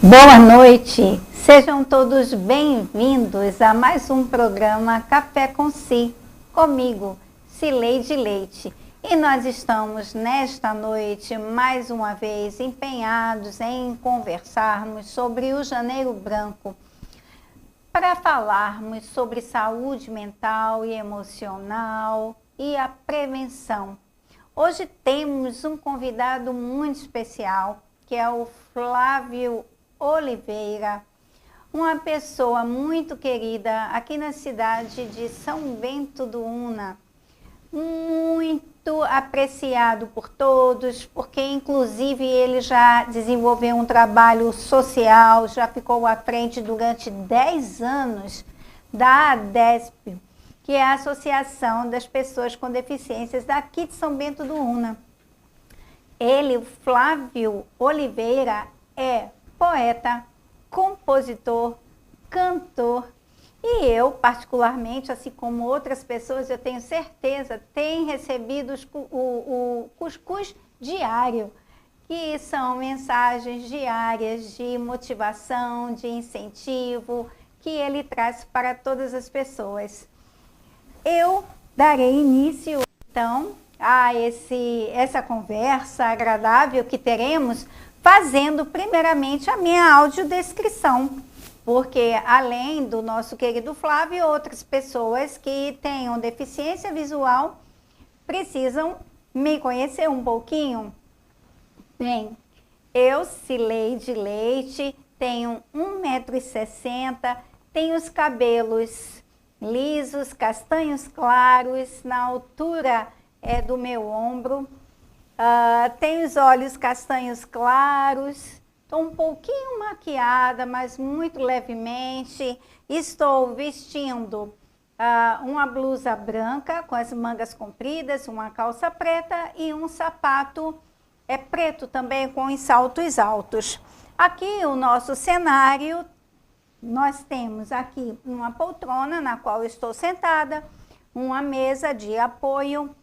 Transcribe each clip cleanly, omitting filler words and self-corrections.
Boa noite, sejam todos bem-vindos a mais um programa Café com Si, comigo, Cileide Leite. E nós estamos nesta noite, mais uma vez, empenhados em conversarmos sobre o Janeiro Branco, para falarmos sobre saúde mental e emocional e a prevenção. Hoje temos um convidado muito especial, que é o Flávio Oliveira, uma pessoa muito querida aqui na cidade de São Bento do Una, muito apreciado por todos, porque inclusive ele já desenvolveu um trabalho social, já ficou à frente durante 10 anos da ADESP, que é a Associação das Pessoas com Deficiências daqui de São Bento do Una. Ele, o Flávio Oliveira, é poeta, compositor, cantor, e eu, particularmente, assim como outras pessoas, eu tenho certeza, tem recebido o Cuscuz Diário, que são mensagens diárias de motivação, de incentivo, que ele traz para todas as pessoas. Eu darei início, então, a essa conversa agradável que teremos, fazendo primeiramente a minha audiodescrição, porque além do nosso querido Flávio, outras pessoas que tenham deficiência visual precisam me conhecer um pouquinho. Bem, eu, Cileide Leite, tenho 1,60 m, tenho os cabelos lisos, castanhos claros, na altura do meu ombro, tenho os olhos castanhos claros, estou um pouquinho maquiada, mas muito levemente. Estou vestindo uma blusa branca com as mangas compridas, uma calça preta e um sapato preto também com os saltos altos. Aqui o nosso cenário, nós temos aqui uma poltrona na qual estou sentada, uma mesa de apoio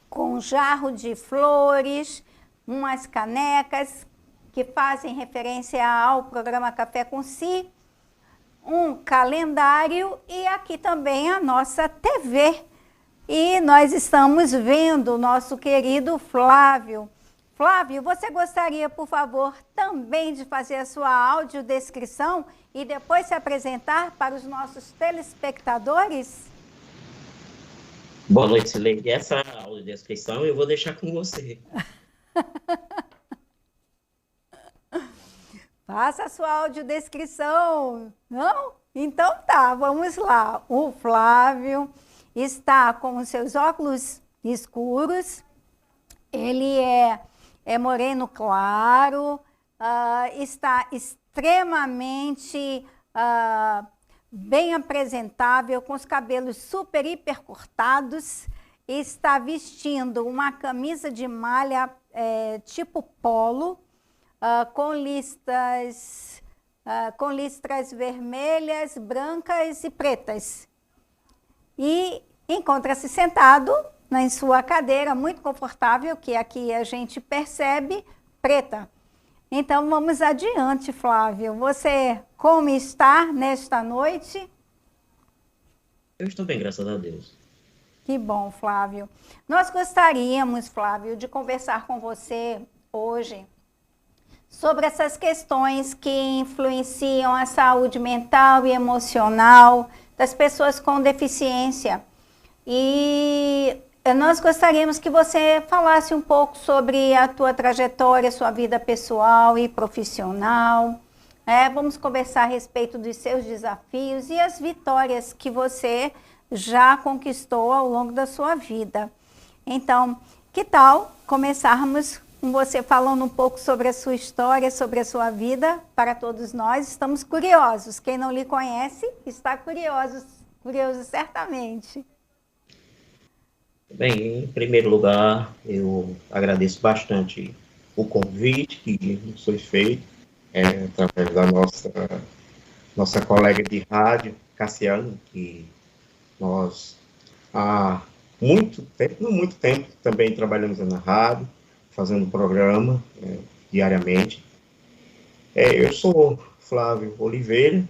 com um jarro de flores, umas canecas que fazem referência ao programa Café com Si, um calendário e aqui também a nossa TV. E nós estamos vendo o nosso querido Flávio. Flávio, você gostaria, por favor, também de fazer a sua audiodescrição e depois se apresentar para os nossos telespectadores? Boa noite, Cileide. Essa audiodescrição eu vou deixar com você. Faça a sua audiodescrição, não? Então tá, vamos lá. O Flávio está com os seus óculos escuros, ele é moreno claro, está extremamente bem apresentável, com os cabelos super hiper cortados, está vestindo uma camisa de malha tipo polo, com listras vermelhas, brancas e pretas. E encontra-se sentado em sua cadeira muito confortável, que aqui a gente percebe, preta. Então vamos adiante, Flávio. Você como está nesta noite? Eu estou bem, graças a Deus. Que bom, Flávio. Nós gostaríamos, Flávio, de conversar com você hoje sobre essas questões que influenciam a saúde mental e emocional das pessoas com deficiência. E nós gostaríamos que você falasse um pouco sobre a tua trajetória, sua vida pessoal e profissional. Vamos conversar a respeito dos seus desafios e as vitórias que você já conquistou ao longo da sua vida. Então, que tal começarmos com você falando um pouco sobre a sua história, sobre a sua vida, para todos nós? Estamos curiosos. Quem não lhe conhece está curioso certamente. Bem, em primeiro lugar, eu agradeço bastante o convite que nos foi feito, através da nossa colega de rádio, Cassiano, que nós há muito tempo, não muito tempo, também trabalhamos na rádio, fazendo programa diariamente. Eu sou Flávio Oliveira,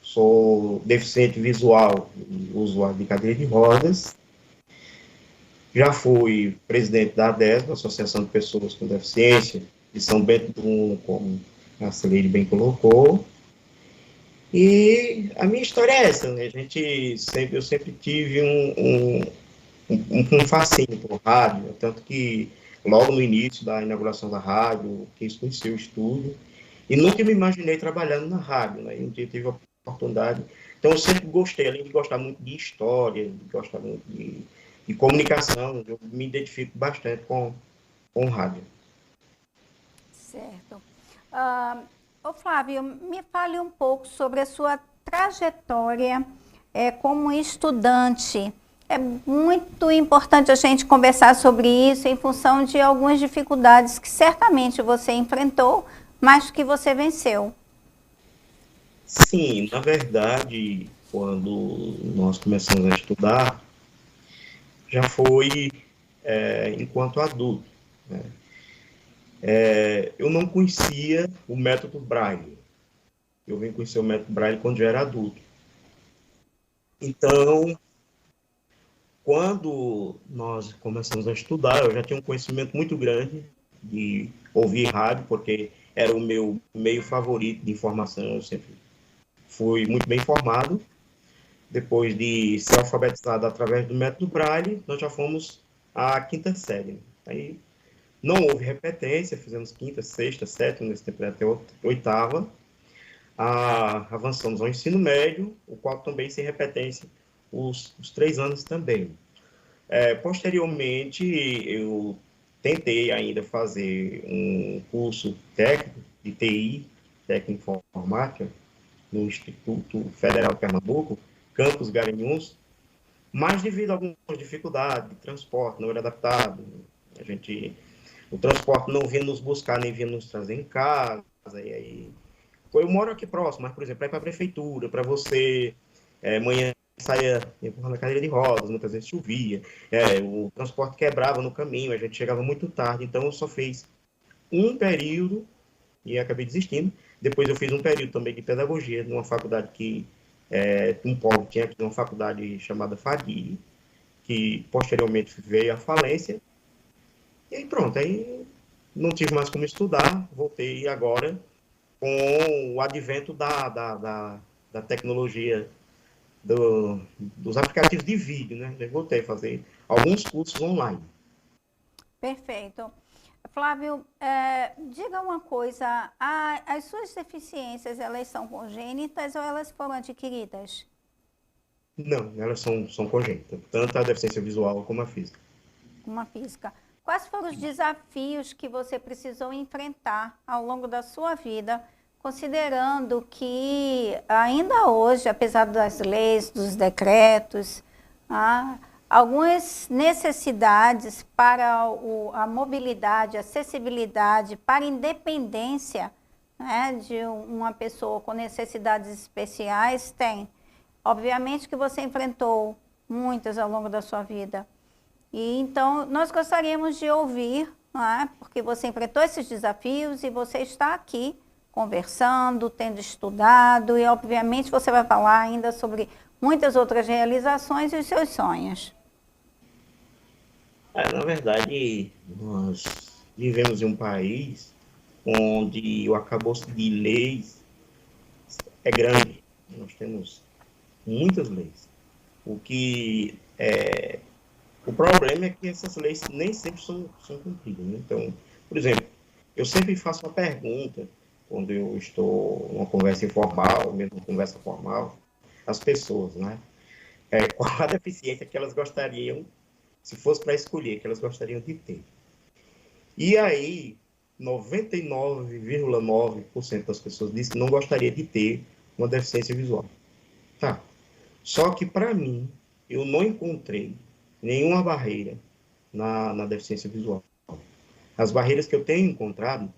sou deficiente visual e usuário de cadeira de rodas. Já fui presidente da ADESB, Associação de Pessoas com Deficiência, de São Bento do Una, como a Celede bem colocou. E a minha história é essa, né? Eu sempre tive um fascínio por rádio, tanto que logo no início da inauguração da rádio, quis conhecer o estúdio, e nunca me imaginei trabalhando na rádio, né? E um dia tive a oportunidade. Então eu sempre gostei, além de gostar muito de história, de gostar muito de comunicação, eu me identifico bastante com rádio. Certo. Ô Flávio, me fale um pouco sobre a sua trajetória como estudante. É muito importante a gente conversar sobre isso em função de algumas dificuldades que certamente você enfrentou, mas que você venceu. Sim, na verdade, quando nós começamos a estudar, já foi enquanto adulto, né? Eu não conhecia o método Braille. Eu vim conhecer o método Braille quando já era adulto. Então, quando nós começamos a estudar, eu já tinha um conhecimento muito grande de ouvir rádio, porque era o meu meio favorito de informação. Eu sempre fui muito bem informado. Depois de ser alfabetizado através do método Braille, nós já fomos à quinta série. Aí não houve repetência, fizemos quinta, sexta, sétima, nesse tempo até oitava. Avançamos ao ensino médio, o qual também sem repetência, os 3 anos também. Posteriormente, eu tentei ainda fazer um curso técnico de TI, técnico informática, no Instituto Federal de Pernambuco, Campus Garanhuns, mas devido a algumas dificuldades de transporte, não era adaptado, o transporte não vinha nos buscar, nem vinha nos trazer em casa, e aí, eu moro aqui próximo, mas, por exemplo, para ir para a prefeitura, para você, amanhã saía empurrando a cadeira de rodas, muitas vezes chovia, o transporte quebrava no caminho, a gente chegava muito tarde, então eu só fiz um período e acabei desistindo. Depois eu fiz um período também de pedagogia numa faculdade que um polo tinha aqui, uma faculdade chamada FADI, que posteriormente veio à falência. E aí pronto, aí não tive mais como estudar, voltei agora com o advento da tecnologia dos aplicativos de vídeo, né? Eu voltei a fazer alguns cursos online. Perfeito. Flávio, diga uma coisa, as suas deficiências, elas são congênitas ou elas foram adquiridas? Não, elas são congênitas, tanto a deficiência visual como a física. Uma física. Quais foram os desafios que você precisou enfrentar ao longo da sua vida, considerando que ainda hoje, apesar das leis, dos decretos, algumas necessidades para a mobilidade, acessibilidade, para a independência, né, de uma pessoa com necessidades especiais tem. Obviamente que você enfrentou muitas ao longo da sua vida. E então nós gostaríamos de ouvir, né, porque você enfrentou esses desafios e você está aqui conversando, tendo estudado e obviamente você vai falar ainda sobre muitas outras realizações e os seus sonhos. Na verdade, nós vivemos em um país onde o arcabouço de leis é grande. Nós temos muitas leis. O problema é que essas leis nem sempre são cumpridas, né? Então, por exemplo, eu sempre faço uma pergunta quando eu estou numa conversa informal, mesmo uma conversa formal, às pessoas, né? Qual a deficiência que elas gostariam, se fosse para escolher, que elas gostariam de ter. E aí, 99,9% das pessoas dizem que não gostaria de ter uma deficiência visual. Tá. Só que, para mim, eu não encontrei nenhuma barreira na deficiência visual. As barreiras que eu tenho encontrado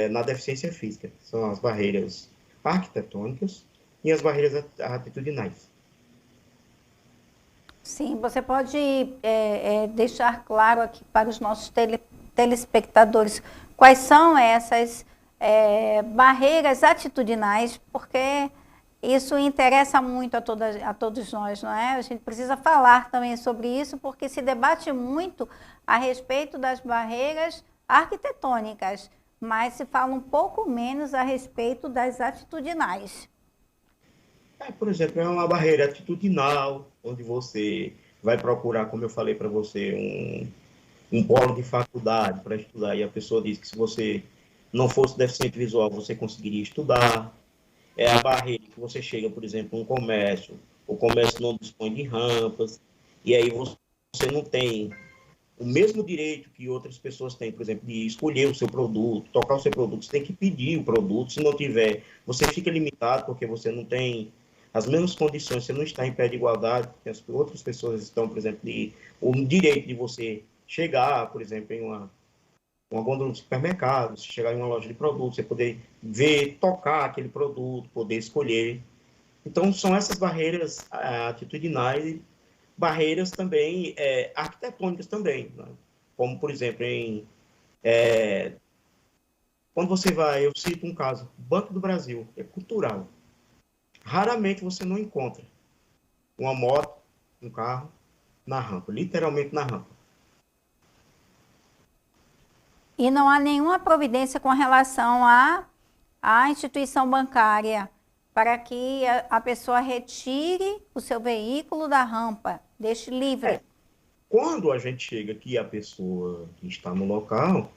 na deficiência física. São as barreiras arquitetônicas e as barreiras atitudinais. Sim, você pode deixar claro aqui para os nossos telespectadores quais são essas barreiras atitudinais, porque isso interessa muito a todos nós, não é? A gente precisa falar também sobre isso, porque se debate muito a respeito das barreiras arquitetônicas, mas se fala um pouco menos a respeito das atitudinais. Por exemplo, é uma barreira atitudinal, onde você vai procurar, como eu falei para você, um polo de faculdade para estudar, e a pessoa diz que se você não fosse deficiente visual, você conseguiria estudar. É a barreira que você chega, por exemplo, um comércio, o comércio não dispõe de rampas, e aí você não tem o mesmo direito que outras pessoas têm, por exemplo, de escolher o seu produto, tocar o seu produto, você tem que pedir o produto, se não tiver, você fica limitado, porque você não tem as mesmas condições, você não está em pé de igualdade, porque as outras pessoas estão, por exemplo, o direito de você chegar, por exemplo, em uma gôndola de supermercado, você chegar em uma loja de produtos, você poder ver, tocar aquele produto, poder escolher. Então, são essas barreiras atitudinais e barreiras também arquitetônicas também, né? Como, por exemplo, quando você vai, eu cito um caso, Banco do Brasil, é cultural. Raramente você não encontra uma moto, um carro, na rampa, literalmente na rampa. E não há nenhuma providência com relação à instituição bancária para que a pessoa retire o seu veículo da rampa, deixe livre. Quando a gente chega aqui, a pessoa que está no local,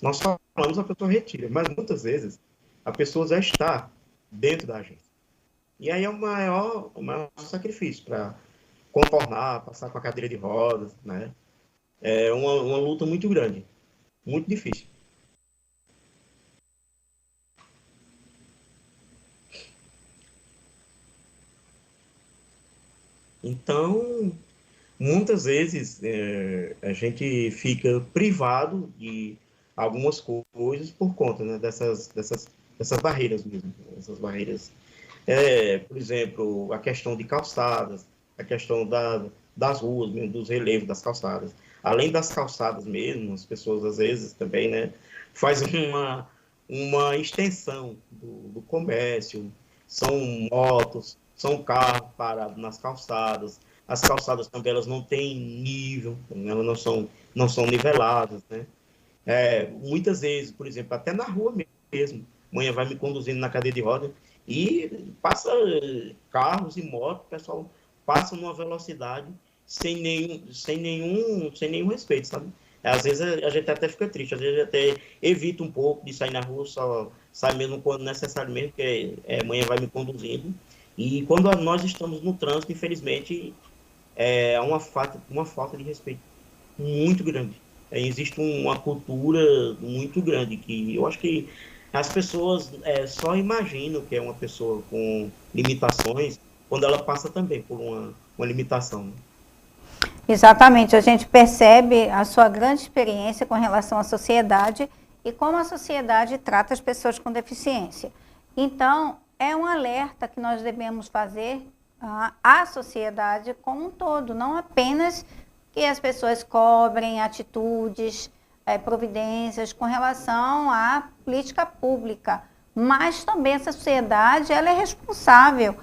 nós falamos, a pessoa retira, mas muitas vezes a pessoa já está dentro da agência. E aí é o maior sacrifício para contornar, passar com a cadeira de rodas, né? É uma luta muito grande, muito difícil. Então, muitas vezes a gente fica privado de algumas coisas por conta, né, dessas barreiras mesmo. Essas barreiras. Por exemplo, a questão de calçadas, a questão das ruas, mesmo, dos relevos das calçadas. Além das calçadas mesmo, as pessoas às vezes também, né, fazem uma extensão do comércio, são motos, são carros parados nas calçadas. As calçadas também elas não têm nível, elas não são niveladas, né? Muitas vezes, por exemplo, até na rua mesmo, amanhã vai me conduzindo na cadeira de roda e passa carros e motos, o pessoal passa numa velocidade sem nenhum respeito, sabe? Às vezes a gente até fica triste, às vezes até evita um pouco de sair na rua, só sai mesmo quando necessário mesmo, porque amanhã vai me conduzindo. E quando nós estamos no trânsito, infelizmente, é uma falta de respeito muito grande. Existe uma cultura muito grande que eu acho que as pessoas só imaginam que é uma pessoa com limitações quando ela passa também por uma limitação. Exatamente, a gente percebe a sua grande experiência com relação à sociedade e como a sociedade trata as pessoas com deficiência. Então, é um alerta que nós devemos fazer à sociedade como um todo, não apenas que as pessoas cobrem atitudes, providências com relação à política pública, mas também essa sociedade ela é responsável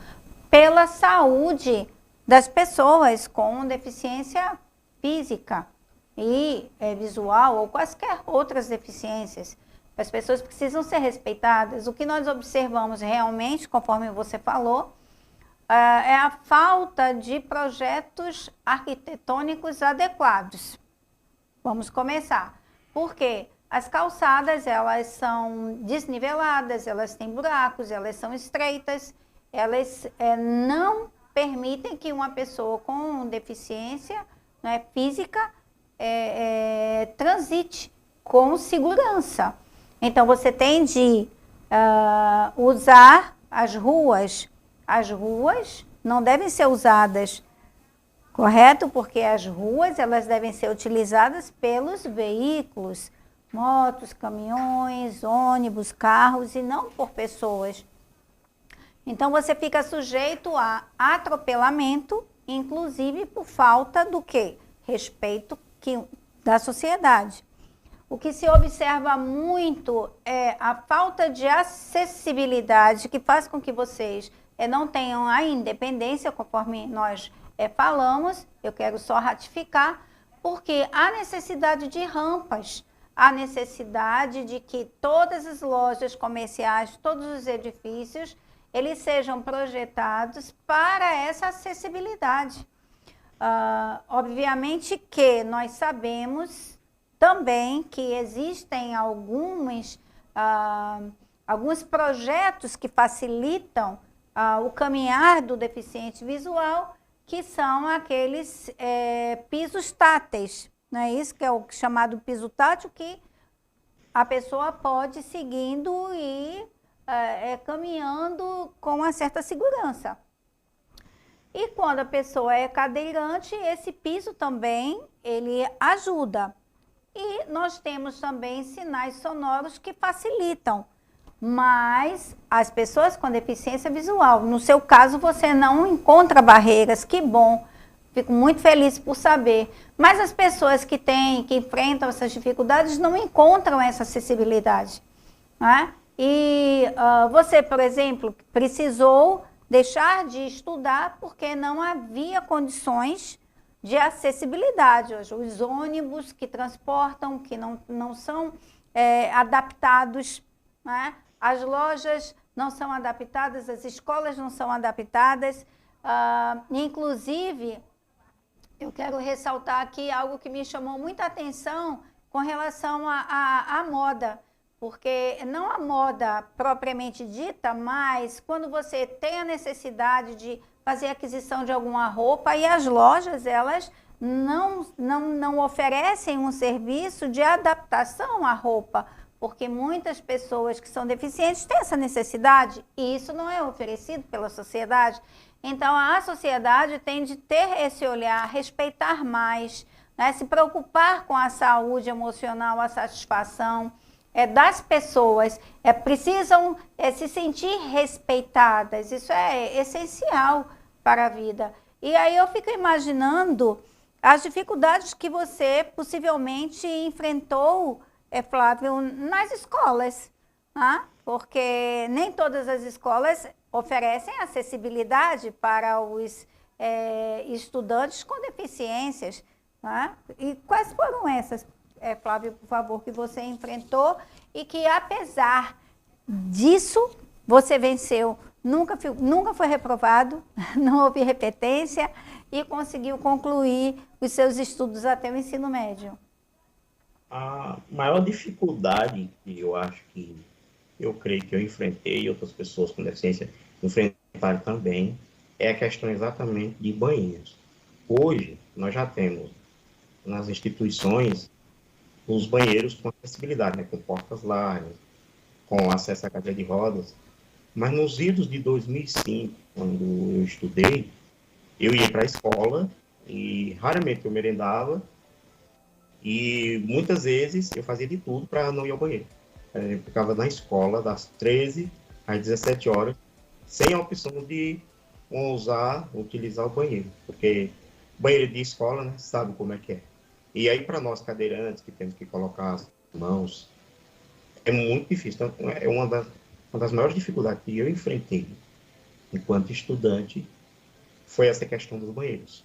pela saúde das pessoas com deficiência física e visual ou quaisquer outras deficiências. As pessoas precisam ser respeitadas. O que nós observamos realmente, conforme você falou, é a falta de projetos arquitetônicos adequados. Vamos começar. Por quê? As calçadas, elas são desniveladas, elas têm buracos, elas são estreitas, elas não permitem que uma pessoa com deficiência, né, física transite com segurança. Então, você tem de usar as ruas. As ruas não devem ser usadas, correto? Porque as ruas elas devem ser utilizadas pelos veículos, motos, caminhões, ônibus, carros e não por pessoas. Então, você fica sujeito a atropelamento, inclusive por falta do quê? Respeito da sociedade. o que se observa muito é a falta de acessibilidade que faz com que vocês não tenham a independência, conforme nós falamos. Eu quero só ratificar, porque há necessidade de rampas, há necessidade de que todas as lojas comerciais, todos os edifícios, eles sejam projetados para essa acessibilidade. Obviamente que nós sabemos também que existem alguns projetos que facilitam o caminhar do deficiente visual, que são aqueles pisos táteis, não é isso? Que é o chamado piso tátil, que a pessoa pode ir seguindo e caminhando com uma certa segurança. E quando a pessoa é cadeirante, esse piso também, ele ajuda. E nós temos também sinais sonoros que facilitam. Mas as pessoas com deficiência visual, no seu caso, você não encontra barreiras, que bom. Fico muito feliz por saber. Mas as pessoas que enfrentam essas dificuldades não encontram essa acessibilidade, né? E você, por exemplo, precisou deixar de estudar porque não havia condições de acessibilidade. Hoje, os ônibus que transportam, que não são adaptados, né? As lojas não são adaptadas, as escolas não são adaptadas. Inclusive, eu quero ressaltar aqui algo que me chamou muita atenção com relação à moda. Porque não a moda propriamente dita, mas quando você tem a necessidade de fazer aquisição de alguma roupa, e as lojas, elas não oferecem um serviço de adaptação à roupa, porque muitas pessoas que são deficientes têm essa necessidade e isso não é oferecido pela sociedade. Então, a sociedade tem de ter esse olhar, respeitar mais, né, se preocupar com a saúde emocional, a satisfação das pessoas, precisam se sentir respeitadas. Isso é essencial para a vida. E aí eu fico imaginando as dificuldades que você possivelmente enfrentou, Flávio, nas escolas, né? Porque nem todas as escolas oferecem acessibilidade para os estudantes com deficiências, né? E quais foram essas, Flávio, por favor, que você enfrentou e que, apesar disso, você venceu, nunca foi reprovado, não houve repetência e conseguiu concluir os seus estudos até o ensino médio? A maior dificuldade que eu creio que eu enfrentei e outras pessoas com deficiência enfrentaram também é a questão exatamente de banheiros. Hoje, nós já temos nas instituições os banheiros com acessibilidade, né, com portas largas, com acesso à cadeira de rodas. Mas nos idos de 2005, quando eu estudei, eu ia para a escola e raramente eu merendava e muitas vezes eu fazia de tudo para não ir ao banheiro. Eu ficava na escola das 13 às 17 horas, sem a opção de utilizar o banheiro, porque banheiro de escola, né, sabe como é que é. E aí, para nós cadeirantes, que temos que colocar as mãos, é muito difícil. Então, é uma das maiores dificuldades que eu enfrentei enquanto estudante foi essa questão dos banheiros.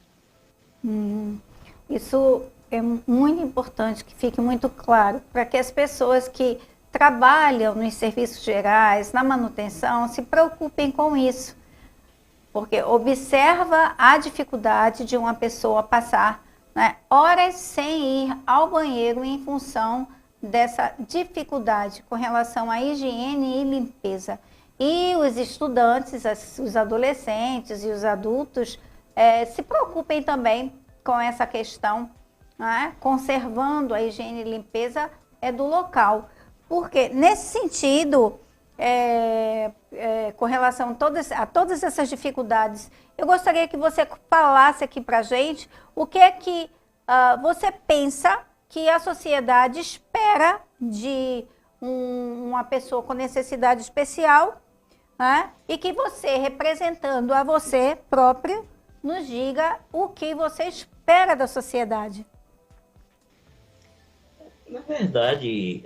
Isso é muito importante que fique muito claro, para que as pessoas que trabalham nos serviços gerais, na manutenção, se preocupem com isso. Porque observa a dificuldade de uma pessoa passar, né, horas sem ir ao banheiro em função dessa dificuldade com relação à higiene e limpeza. E os estudantes, os adolescentes e os adultos se preocupem também com essa questão, né, conservando a higiene e limpeza do local. Porque, nesse sentido, com relação a todas essas dificuldades, eu gostaria que você falasse aqui para a gente o que é que você pensa que a sociedade espera de uma pessoa com necessidade especial, né? E que você, representando a você próprio, nos diga o que você espera da sociedade. Na verdade,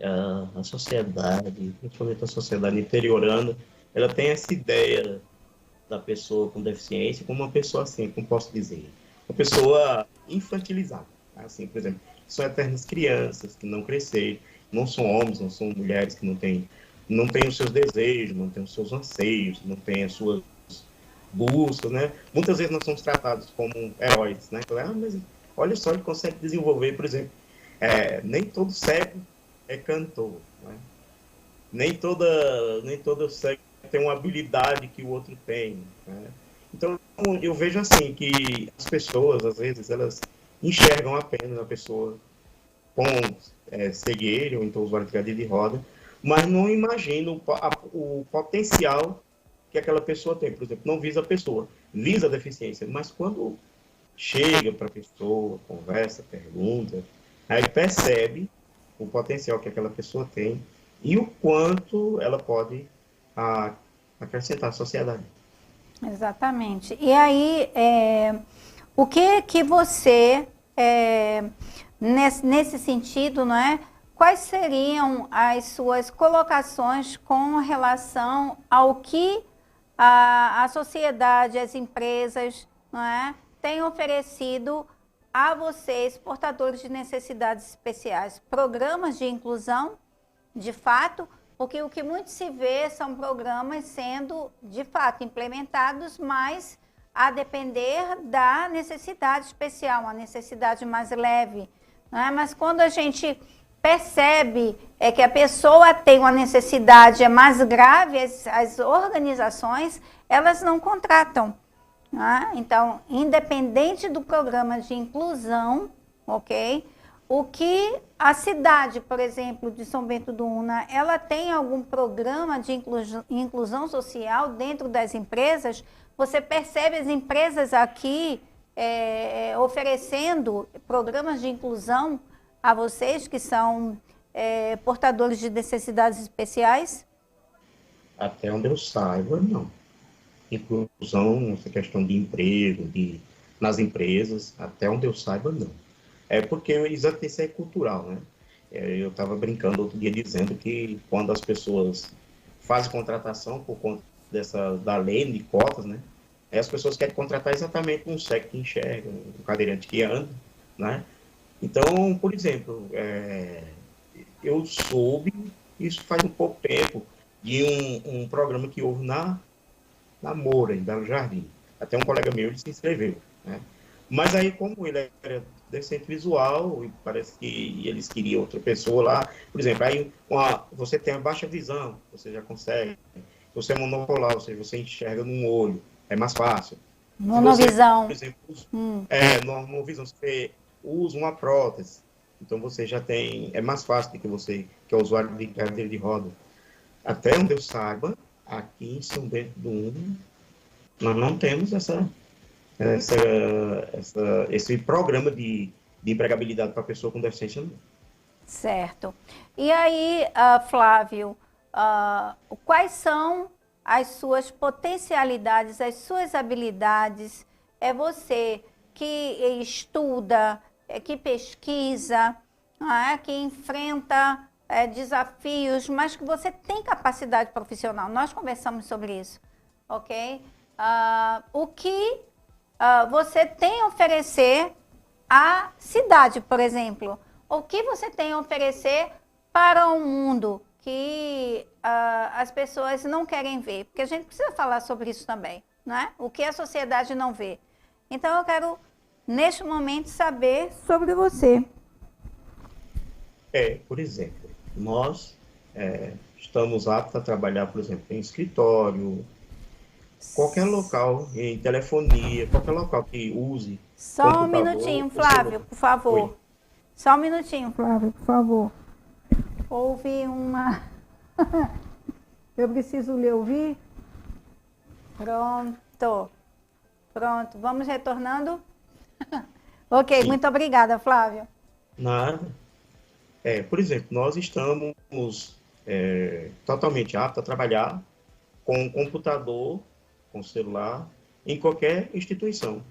a sociedade, principalmente a sociedade interiorana, ela tem essa ideia da pessoa com deficiência como uma pessoa assim, como posso dizer, uma pessoa infantilizada. Assim, por exemplo, são eternas crianças que não cresceram, não são homens, não são mulheres que não têm os seus desejos, não têm os seus anseios, não têm as suas buscas, né? Muitas vezes nós somos tratados como heróis, né? Mas olha só, ele consegue desenvolver, por exemplo, nem todo cego é cantor, né? Nem todo cego tem uma habilidade que o outro tem, né? Então, eu vejo assim, que as pessoas, às vezes, elas enxergam apenas a pessoa com cegueira, ou então usuário de cadeira de roda, mas não imaginam o potencial que aquela pessoa tem. Por exemplo, não visa a pessoa, visa a deficiência, mas quando chega para a pessoa, conversa, pergunta, aí percebe o potencial que aquela pessoa tem e o quanto ela pode acrescentar à sociedade. Exatamente. E aí, o que você, nesse sentido, não é? Quais seriam as suas colocações com relação ao que a sociedade, as empresas, não é, têm oferecido a vocês, portadores de necessidades especiais? Programas de inclusão, de fato, porque o que muito se vê são programas sendo, de fato, implementados, mas a depender da necessidade especial, uma necessidade mais leve, não é? Mas quando a gente percebe que a pessoa tem uma necessidade mais grave, as organizações, elas não contratam. Não é? Então, independente do programa de inclusão, ok? O que a cidade, por exemplo, de São Bento do Una, ela tem algum programa de inclusão social dentro das empresas? Você percebe as empresas aqui oferecendo programas de inclusão a vocês que são portadores de necessidades especiais? Até onde eu saiba, não. Inclusão, essa questão de emprego, nas empresas, até onde eu saiba, não. É porque exatamente isso é cultural, né? Eu estava brincando outro dia dizendo que quando as pessoas fazem contratação por conta da lei de cotas, né? As pessoas querem contratar exatamente um cego que enxerga, um cadeirante que anda, né? Então, por exemplo, eu soube, isso faz um pouco tempo, de um programa que houve na Moura, em Belo Jardim. Até um colega meu ele se inscreveu, né? Mas aí, como ele era deficiente visual, e parece que eles queriam outra pessoa lá, por exemplo, aí você tem a baixa visão, você já consegue. Você é monocular, ou seja, você enxerga num olho, é mais fácil. Se você, Monovisão. por exemplo, monovisão, você usa uma prótese, então você já tem, é mais fácil do que você, que é usuário de cadeira de roda. Até onde eu saiba, aqui em São Bento do Una, nós não temos esse programa de empregabilidade para pessoa com deficiência. Não. Certo. E aí, Flávio, quais são as suas potencialidades, as suas habilidades? É você que estuda, que pesquisa, que enfrenta desafios, mas que você tem capacidade profissional. Nós conversamos sobre isso, ok? O que você tem a oferecer à cidade, por exemplo? O que você tem a oferecer para o mundo que as pessoas não querem ver? Porque a gente precisa falar sobre isso também, não é? O que a sociedade não vê. Então, eu quero, neste momento, saber sobre você. Por exemplo, nós estamos aptos a trabalhar, por exemplo, em escritório, qualquer local, em telefonia, qualquer local que use Só um minutinho, Flávio, por favor. Oi. Só um minutinho, Flávio, por favor. Houve uma... Eu preciso lhe ouvir? Pronto. Pronto, vamos retornando? Ok, sim. Muito obrigada, Flávio. Nada. Por exemplo, nós estamos totalmente aptos a trabalhar com computador, com celular, em qualquer instituição.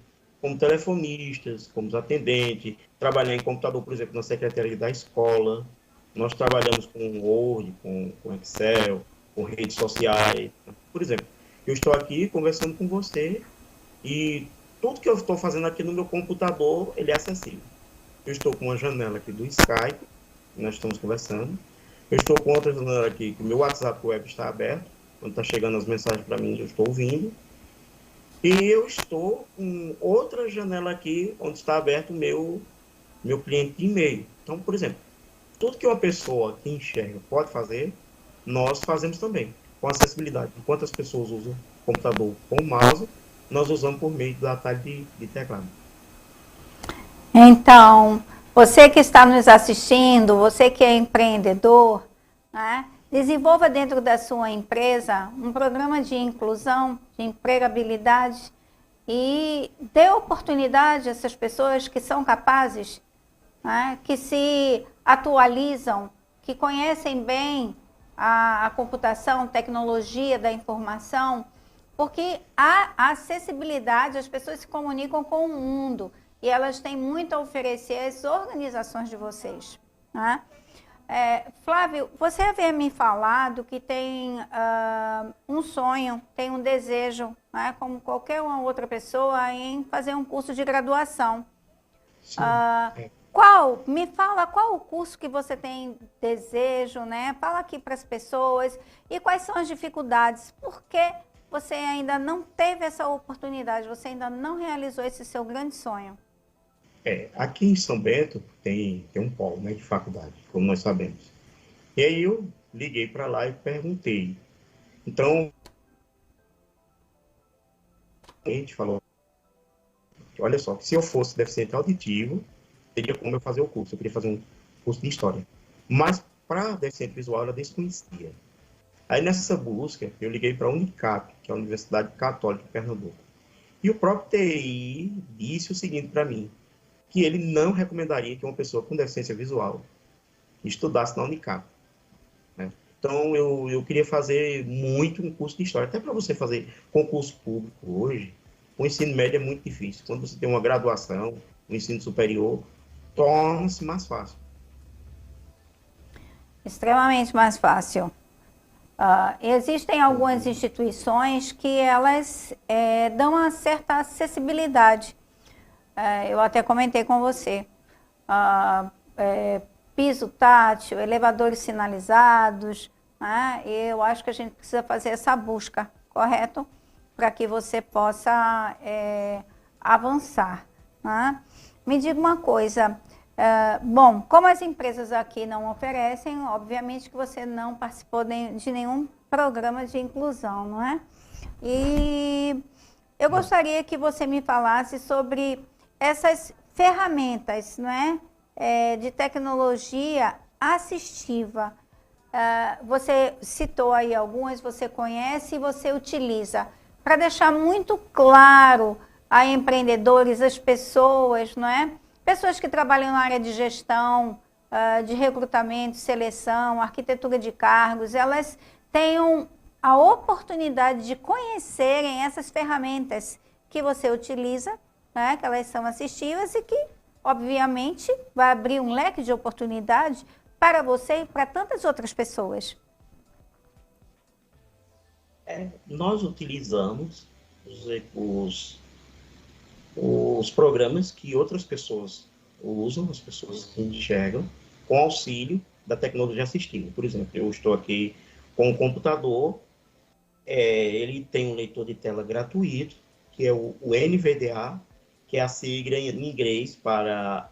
Como telefonistas, como atendentes, trabalhar em computador, por exemplo, na secretaria da escola, Nós trabalhamos com Word, com Excel, com redes sociais. Por exemplo, eu estou aqui conversando com você e tudo que eu estou fazendo aqui no meu computador, ele é acessível. Eu estou com uma janela aqui do Skype, nós estamos conversando. Eu estou com outra janela aqui, que o meu WhatsApp web está aberto. Quando está chegando as mensagens para mim, eu estou ouvindo. E eu estou com outra janela aqui, onde está aberto o meu cliente de e-mail. Então, por exemplo, tudo que uma pessoa que enxerga pode fazer, nós fazemos também, com acessibilidade. Enquanto as pessoas usam o computador com o mouse, nós usamos por meio do atalho de teclado. Então, você que está nos assistindo, você que é empreendedor, né, desenvolva dentro da sua empresa um programa de inclusão, de empregabilidade e dê oportunidade a essas pessoas que são capazes, né, que se atualizam, que conhecem bem a computação, tecnologia da informação, porque a acessibilidade, as pessoas se comunicam com o mundo e elas têm muito a oferecer às organizações de vocês, né? Flávio, você havia me falado que tem um sonho, tem um desejo, né, como qualquer uma outra pessoa, em fazer um curso de graduação. Me fala qual o curso que você tem desejo, né? Fala aqui para as pessoas e quais são as dificuldades, por que você ainda não teve essa oportunidade, você ainda não realizou esse seu grande sonho. Aqui em São Bento tem um polo, né, de faculdade, como nós sabemos. E aí eu liguei para lá e perguntei. Então, a gente falou, olha só, se eu fosse deficiente auditivo, teria como eu fazer o curso. Eu queria fazer um curso de História. Mas, para deficiente visual, ela desconhecia. Aí, nessa busca, eu liguei para a Unicap, que é a Universidade Católica de Pernambuco. E o próprio TI disse o seguinte para mim, que ele não recomendaria que uma pessoa com deficiência visual estudasse na Unicap, né? Então, eu queria fazer muito um curso de História. Até para você fazer concurso público hoje, o ensino médio é muito difícil. Quando você tem uma graduação, um ensino superior, torna-se mais fácil. Extremamente mais fácil. Existem algumas instituições que elas dão uma certa acessibilidade. Eu até comentei com você. Piso tátil, elevadores sinalizados, né? Eu acho que a gente precisa fazer essa busca, correto? Para que você possa avançar, né? Me diga uma coisa, bom, como as empresas aqui não oferecem, obviamente que você não participou de nenhum programa de inclusão, não é? E eu gostaria que você me falasse sobre essas ferramentas, não é? De tecnologia assistiva. Você citou aí algumas, você conhece e você utiliza. Para deixar muito claro a empreendedores, as pessoas, não é? Pessoas que trabalham na área de gestão, de recrutamento, seleção, arquitetura de cargos, elas tenham a oportunidade de conhecerem essas ferramentas que você utiliza, né? Que elas são assistivas e que, obviamente, vai abrir um leque de oportunidade para você e para tantas outras pessoas. Nós utilizamos os programas que outras pessoas usam, as pessoas que enxergam, com auxílio da tecnologia assistiva. Por exemplo, eu estou aqui com um computador, ele tem um leitor de tela gratuito, que é o NVDA, que é a sigla em inglês para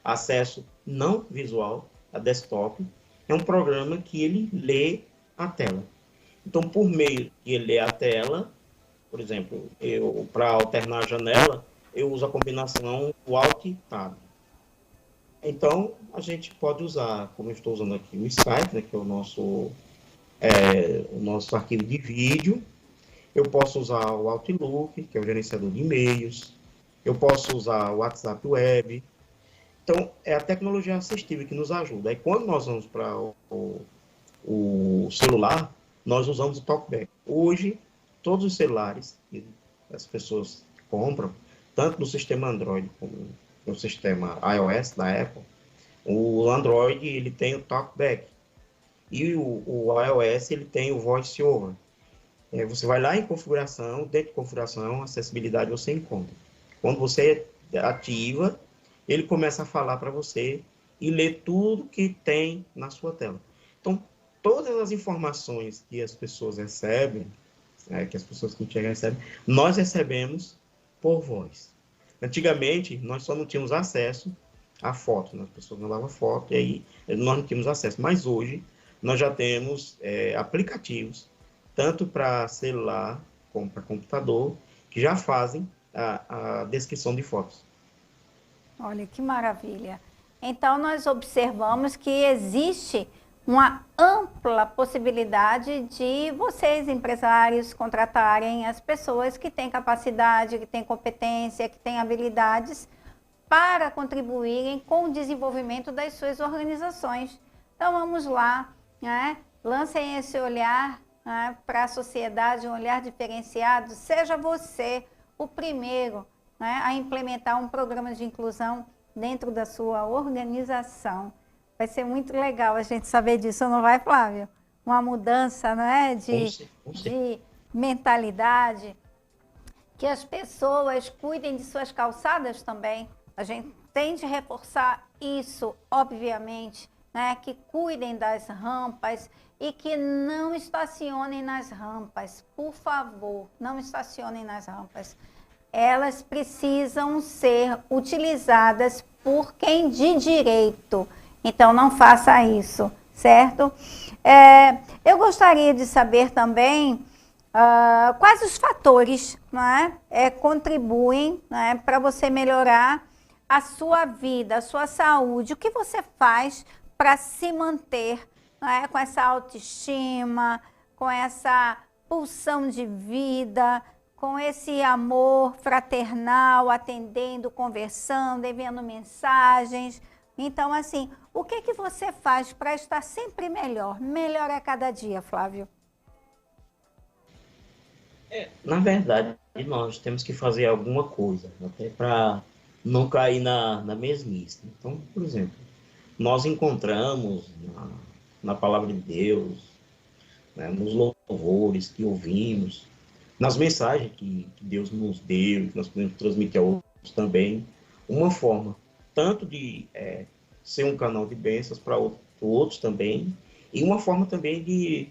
acesso não visual a desktop. É um programa que ele lê a tela. Então, por meio que ele lê a tela, por exemplo, para alternar a janela, eu uso a combinação do Alt e Tab. Então, a gente pode usar, como eu estou usando aqui, o Skype, né, que é o nosso arquivo de vídeo. Eu posso usar o Outlook, que é o gerenciador de e-mails. Eu posso usar o WhatsApp Web. Então, é a tecnologia assistiva que nos ajuda. Aí, quando nós vamos para o celular, nós usamos o TalkBack. Hoje, todos os celulares que as pessoas compram, tanto no sistema Android como no sistema iOS da Apple, O Android, ele tem o TalkBack. E o iOS, ele tem o Voice Over. Você vai lá em configuração, dentro de configuração, acessibilidade você encontra. Quando você ativa, ele começa a falar para você e ler tudo que tem na sua tela. Então, todas as informações que as pessoas recebem, que as pessoas que enxergam recebem, nós recebemos por voz. Antigamente, nós só não tínhamos acesso à foto, né? As pessoas mandavam foto e aí nós não tínhamos acesso. Mas hoje, nós já temos aplicativos, tanto para celular como para computador, que já fazem a descrição de fotos. Olha que maravilha. Então, nós observamos que existe uma ampla possibilidade de vocês, empresários, contratarem as pessoas que têm capacidade, que têm competência, que têm habilidades para contribuírem com o desenvolvimento das suas organizações. Então, vamos lá, né? Lancem esse olhar, né, para a sociedade, um olhar diferenciado. Seja você o primeiro, né, a implementar um programa de inclusão dentro da sua organização. Vai ser muito legal a gente saber disso, não vai, Flávio? Uma mudança, né, de mentalidade, que as pessoas cuidem de suas calçadas também. A gente tem de reforçar isso, obviamente, né, que cuidem das rampas e que não estacionem nas rampas. Por favor, não estacionem nas rampas. Elas precisam ser utilizadas por quem de direito. Então, não faça isso, certo? Eu gostaria de saber também quais os fatores, né, contribuem, né, para você melhorar a sua vida, a sua saúde. O que você faz para se manter, né, com essa autoestima, com essa pulsão de vida, com esse amor fraternal, atendendo, conversando, enviando mensagens. Então, assim, o que você faz para estar sempre melhor? Melhor a cada dia, Flávio. Na verdade, nós temos que fazer alguma coisa, até para não cair na mesmice. Então, por exemplo, nós encontramos na palavra de Deus, né, nos louvores que ouvimos, nas mensagens que Deus nos deu, que nós podemos transmitir a outros também, uma forma tanto de ser um canal de bênçãos para outros também, e uma forma também de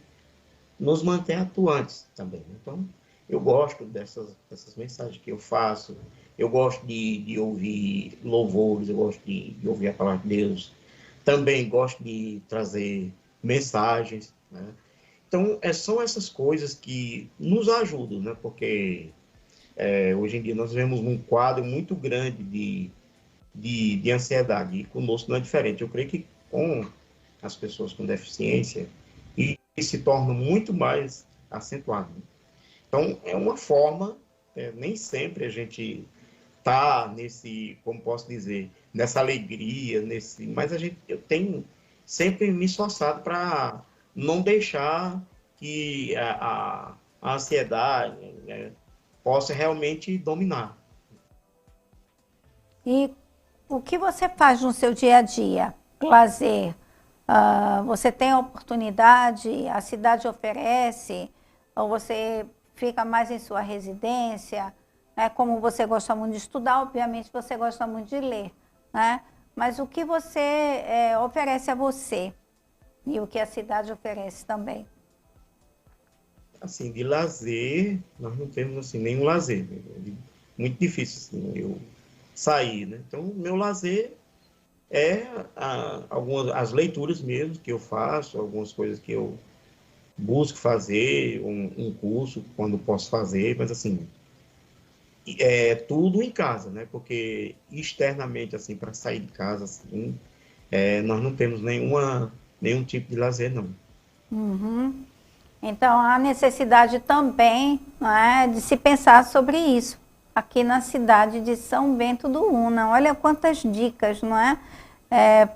nos manter atuantes também. Então, eu gosto dessas mensagens que eu faço, eu gosto de ouvir louvores, eu gosto de ouvir a palavra de Deus, também gosto de trazer mensagens, né? Então, são essas coisas que nos ajudam, né? Porque hoje em dia nós vemos um quadro muito grande de ansiedade, e conosco não é diferente. Eu creio que com as pessoas com deficiência, isso se torna muito mais acentuado. Então, é uma forma, nem sempre a gente está nesse, como posso dizer, nessa alegria, mas eu tenho sempre me esforçado para não deixar que a ansiedade, né, possa realmente dominar. E o que você faz no seu dia a dia? Lazer. Você tem a oportunidade, a cidade oferece, ou você fica mais em sua residência, né? Como você gosta muito de estudar, obviamente você gosta muito de ler, né? Mas o que você oferece a você e o que a cidade oferece também? Assim, de lazer, nós não temos assim, nenhum lazer. Muito difícil assim, eu sair, né? Então, o meu lazer as leituras mesmo que eu faço, algumas coisas que eu busco fazer, um curso, quando posso fazer, mas assim, tudo em casa, né? Porque externamente, assim, para sair de casa, assim, nós não temos nenhum tipo de lazer, não. Uhum. Então, há necessidade também, né, de se pensar sobre isso, aqui na cidade de São Bento do Una. Olha quantas dicas, não é?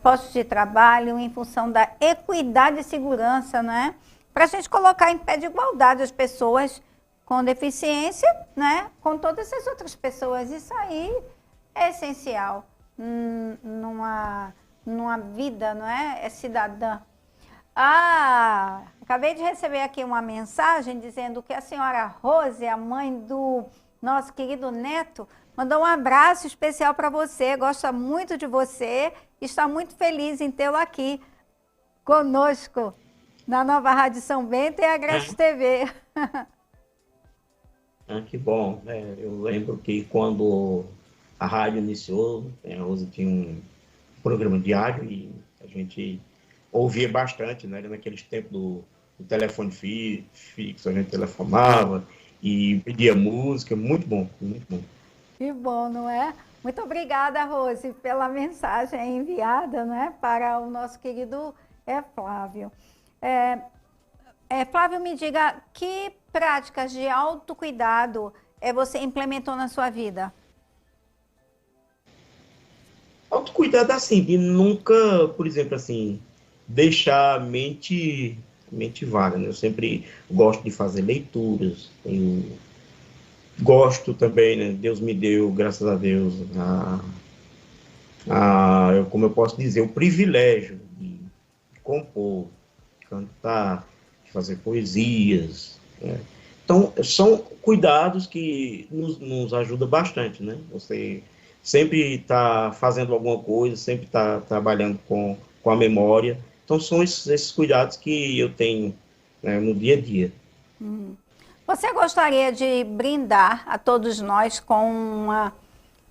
Postos de trabalho em função da equidade e segurança, não é? Para a gente colocar em pé de igualdade as pessoas com deficiência, né, com todas as outras pessoas. Isso aí é essencial numa vida, não é? É cidadã. Ah, acabei de receber aqui uma mensagem dizendo que a senhora Rose, a mãe do nosso querido neto, mandou um abraço especial para você, gosta muito de você, está muito feliz em tê-lo aqui conosco na nova Rádio São Bento e a Graça TV. Que bom. Eu lembro que quando a rádio iniciou, a Rose tinha um programa diário e a gente ouvia bastante, né? Era naqueles tempos do telefone fixo, a gente telefonava e pedia música, muito bom, muito bom. Que bom, não é? Muito obrigada, Rose, pela mensagem enviada, não é, para o nosso querido Flávio. Flávio, me diga, que práticas de autocuidado você implementou na sua vida? Autocuidado, assim, de nunca, por exemplo, assim, deixar a mente vaga, né? Eu sempre gosto de fazer leituras, gosto também, né? Deus me deu, graças a Deus, como eu posso dizer, o privilégio de compor, de cantar, de fazer poesias, né? Então, são cuidados que nos ajudam bastante, né? Você sempre está fazendo alguma coisa, sempre está trabalhando com a memória. Então, são esses cuidados que eu tenho, né, no dia a dia. Você gostaria de brindar a todos nós com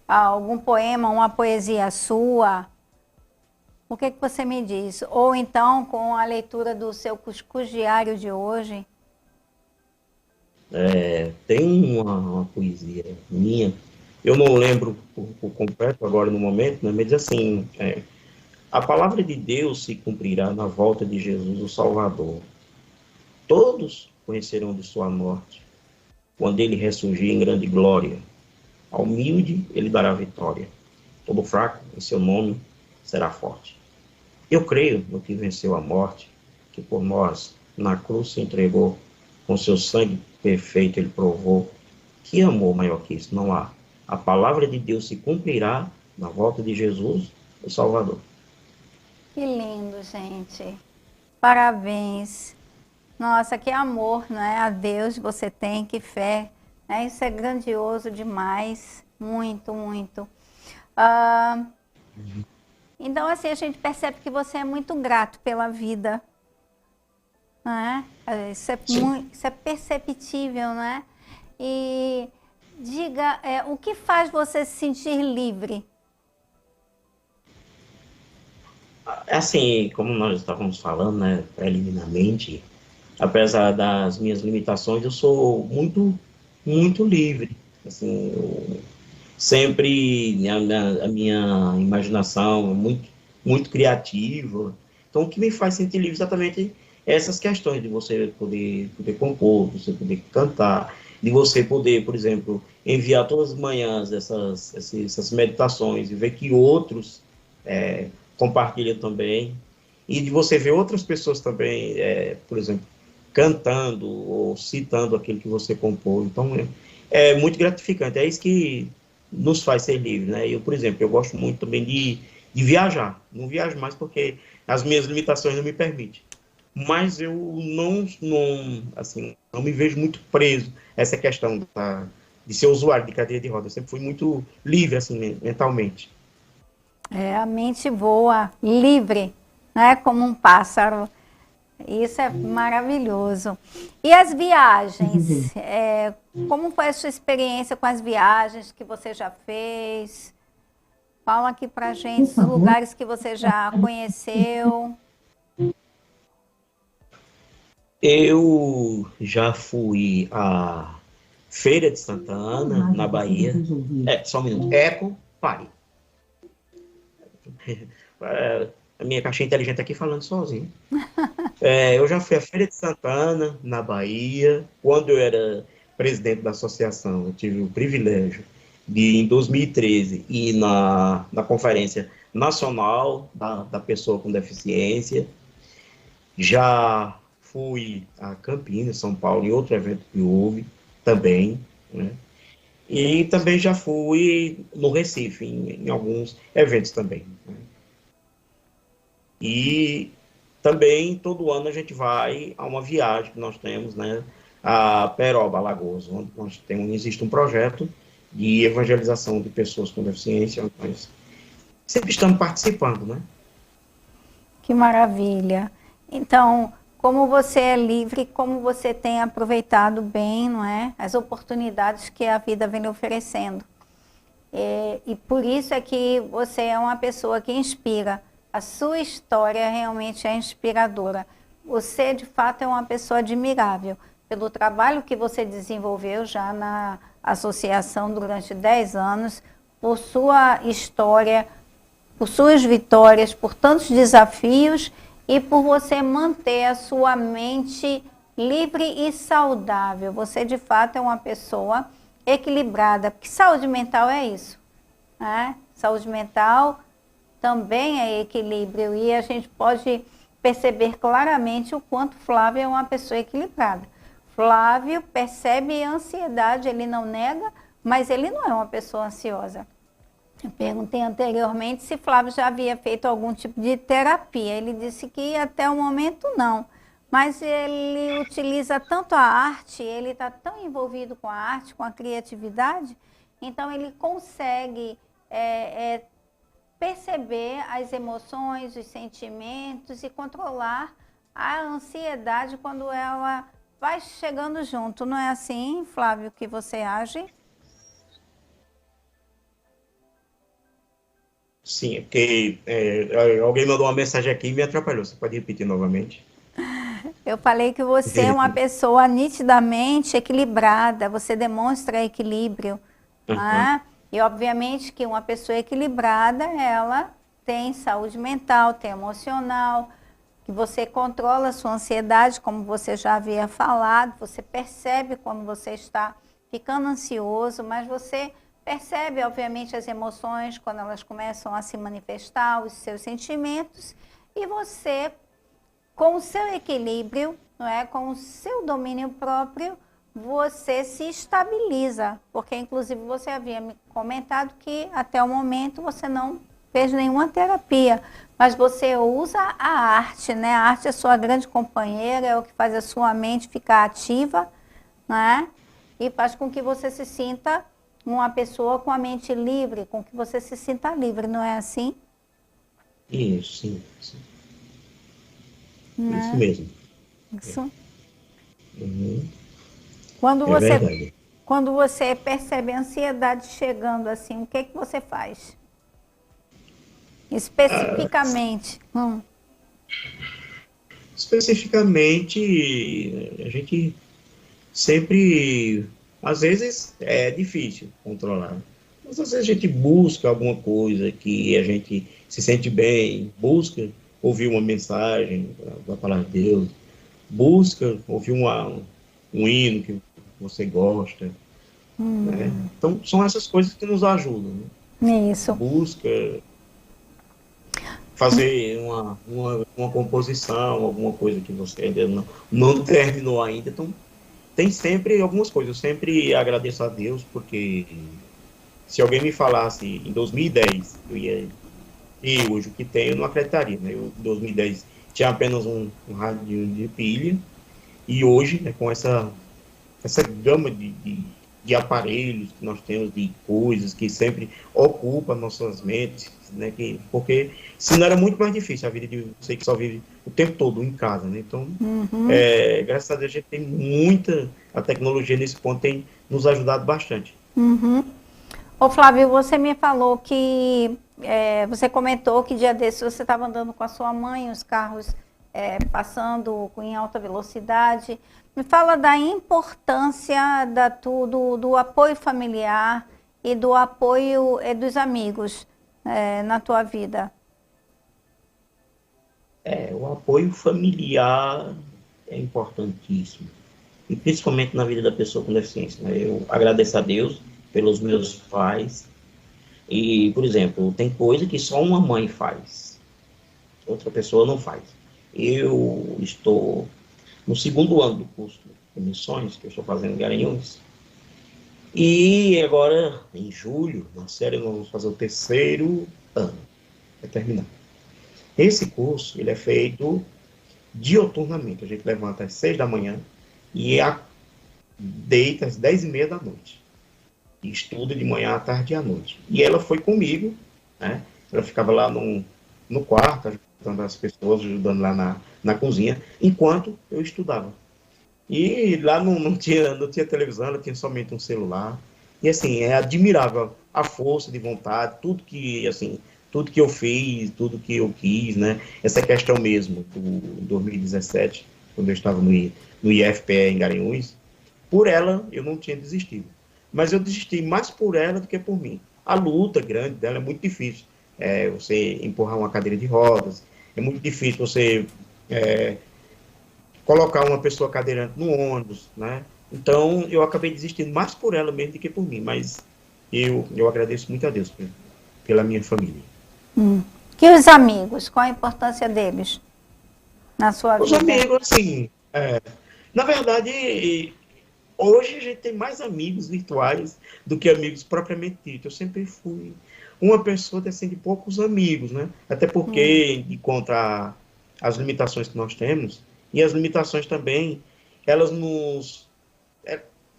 algum poema, uma poesia sua? O que você me diz? Ou então com a leitura do seu Cuscuz Diário de hoje? Tem uma poesia minha, eu não lembro por completo agora no momento, né, mas assim, a palavra de Deus se cumprirá na volta de Jesus, o Salvador. Todos conhecerão de sua morte, quando ele ressurgir em grande glória. Ao humilde ele dará vitória. Todo fraco, em seu nome, será forte. Eu creio no que venceu a morte, que por nós na cruz se entregou, com seu sangue perfeito ele provou. Que amor maior que isso não há. A palavra de Deus se cumprirá na volta de Jesus, o Salvador. Que lindo, gente. Parabéns. Nossa, que amor, não é? A Deus você tem, que fé. Né? Isso é grandioso demais. Muito, muito. Então, assim, a gente percebe que você é muito grato pela vida. Não é? Isso é perceptível, não é? E diga, o que faz você se sentir livre? Assim, como nós estávamos falando, né, preliminarmente, apesar das minhas limitações, eu sou muito, muito livre. Assim, sempre a minha imaginação é muito, muito criativa. Então, o que me faz sentir livre exatamente é essas questões de você poder compor, de você poder cantar, de você poder, por exemplo, enviar todas as manhãs essas meditações e ver que outros compartilham também, e de você ver outras pessoas também, por exemplo, cantando ou citando aquilo que você compôs. Então, é muito gratificante. É isso que nos faz ser livres, né? Eu, por exemplo, eu gosto muito também de viajar. Não viajo mais porque as minhas limitações não me permitem. Mas eu não me vejo muito preso a essa questão de ser usuário de cadeira de rodas. Eu sempre fui muito livre, assim, mentalmente. A mente voa livre, né? Como um pássaro. Isso é maravilhoso. E as viagens? Como foi a sua experiência com as viagens que você já fez? Fala aqui pra gente os lugares que você já conheceu. Eu já fui à Feira de Santana, na Bahia. Só um minuto. Eco, pare. A minha caixinha inteligente aqui falando sozinho. Eu já fui à Feira de Santana, na Bahia. Quando eu era presidente da associação, eu tive o privilégio de, em 2013, ir na Conferência Nacional da Pessoa com Deficiência. Já fui a Campinas, São Paulo, em outro evento que houve também, né? E também já fui no Recife, em alguns eventos também, né? E também, todo ano, a gente vai a uma viagem que nós temos, né, a Peroba, Alagoas, onde existe um projeto de evangelização de pessoas com deficiência. Nós sempre estamos participando, né? Que maravilha. Então, como você é livre, como você tem aproveitado bem, não é? As oportunidades que a vida vem lhe oferecendo. E por isso é que você é uma pessoa que inspira. A sua história realmente é inspiradora. Você, de fato, é uma pessoa admirável. Pelo trabalho que você desenvolveu já na associação durante 10 anos, por sua história, por suas vitórias, por tantos desafios e por você manter a sua mente livre e saudável. Você, de fato, é uma pessoa equilibrada, porque saúde mental é isso, né? Saúde mental também é equilíbrio e a gente pode perceber claramente o quanto Flávio é uma pessoa equilibrada. Flávio percebe a ansiedade, ele não nega, mas ele não é uma pessoa ansiosa. Eu perguntei anteriormente se Flávio já havia feito algum tipo de terapia. Ele disse que até o momento não. Mas ele utiliza tanto a arte, ele está tão envolvido com a arte, com a criatividade, então ele consegue perceber as emoções, os sentimentos e controlar a ansiedade quando ela vai chegando junto. Não é assim, Flávio, que você age? Sim, é porque alguém mandou uma mensagem aqui e me atrapalhou. Você pode repetir novamente? Eu falei que você é uma pessoa nitidamente equilibrada, você demonstra equilíbrio, Uhum. né? E obviamente que uma pessoa equilibrada, ela tem saúde mental, tem emocional, que você controla a sua ansiedade, como você já havia falado, você percebe quando você está ficando ansioso, mas você percebe, obviamente, as emoções quando elas começam a se manifestar, os seus sentimentos, e você, com o seu equilíbrio, não é, com o seu domínio próprio, você se estabiliza, porque inclusive você havia me comentado que até o momento você não fez nenhuma terapia, mas você usa a arte, né? A arte é sua grande companheira, é o que faz a sua mente ficar ativa, né? E faz com que você se sinta uma pessoa com a mente livre, com que você se sinta livre, não é assim? Isso, sim, sim. Isso Né? mesmo. Isso. Uhum. Quando É você, verdade. quando você percebe a ansiedade chegando assim, o que que você faz? Ah, Especificamente. especificamente, a gente sempre, às vezes é difícil controlar, mas às vezes a gente busca alguma coisa que a gente se sente bem, busca ouvir uma mensagem da palavra de Deus, busca ouvir um hino que você gosta, né? Então, são essas coisas que nos ajudam, né? Isso. Busca fazer uma composição, alguma coisa que você ainda não terminou ainda, então tem sempre algumas coisas. Eu sempre agradeço a Deus, porque se alguém me falasse em 2010, eu ia ter hoje o que tenho, eu não acreditaria, né? Eu, em 2010, tinha apenas um rádio de pilha, e hoje, né, com essa gama de aparelhos que nós temos, de coisas que sempre ocupam nossas mentes, né? Porque senão era muito mais difícil a vida de você que só vive o tempo todo em casa, né? Então, Uhum. graças a Deus, a gente tem muita. A tecnologia nesse ponto tem nos ajudado bastante. Uhum. Ô Flávio, você me falou que você comentou que dia desses você estava andando com a sua mãe, os carros passando em alta velocidade. Me fala da importância do apoio familiar e do apoio dos amigos na tua vida. O apoio familiar é importantíssimo, e principalmente na vida da pessoa com deficiência, né? Eu agradeço a Deus pelos meus pais, e, por exemplo, tem coisa que só uma mãe faz, outra pessoa não faz. Eu estou no segundo ano do curso de missões, que eu estou fazendo em Garanhuns, e agora, em julho, na série, nós vamos fazer o terceiro ano, vai terminar. Esse curso, ele é feito dioturnamente. A gente levanta às 6 da manhã e deita às 10h30 da noite. E estuda de manhã, à tarde e à noite. E ela foi comigo, né? Ela ficava lá no quarto, ajudando as pessoas, ajudando lá na cozinha, enquanto eu estudava. E lá não tinha televisão, ela tinha somente um celular. E assim, é admirável a força de vontade, tudo que eu fiz, tudo que eu quis, né? Essa questão mesmo, do 2017, quando eu estava no IFPE em Garanhuns, por ela eu não tinha desistido. Mas eu desisti mais por ela do que por mim. A luta grande dela é muito difícil. Você empurrar uma cadeira de rodas, é muito difícil você é, colocar uma pessoa cadeirante no ônibus, né? Então, eu acabei desistindo mais por ela mesmo do que por mim, mas eu agradeço muito a Deus pela minha família. Que os amigos, qual a importância deles na sua Os vida? amigos, assim, na verdade, hoje a gente tem mais amigos virtuais do que amigos propriamente ditos. Eu sempre fui uma pessoa assim, de poucos amigos, né? Até porque, de contra as limitações que nós temos, e as limitações também, elas nos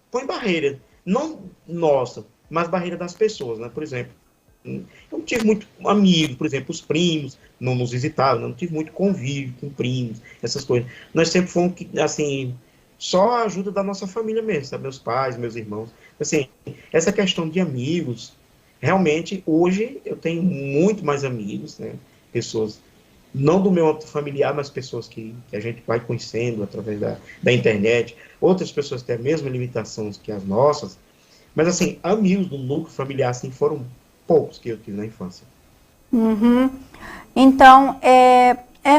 põem barreira, não nossa, mas barreira das pessoas, né? Por exemplo, eu não tive muito amigo, por exemplo, os primos não nos visitavam, não tive muito convívio com primos, essas coisas. Nós sempre fomos, assim, só a ajuda da nossa família mesmo, sabe? Meus pais, meus irmãos. Assim, essa questão de amigos, realmente, hoje eu tenho muito mais amigos, né? Pessoas, não do meu âmbito familiar, mas pessoas que a gente vai conhecendo através da internet. Outras pessoas têm a mesma limitação que as nossas, mas, assim, amigos do núcleo familiar, assim, foram poucos que eu tive na infância. Uhum. Então,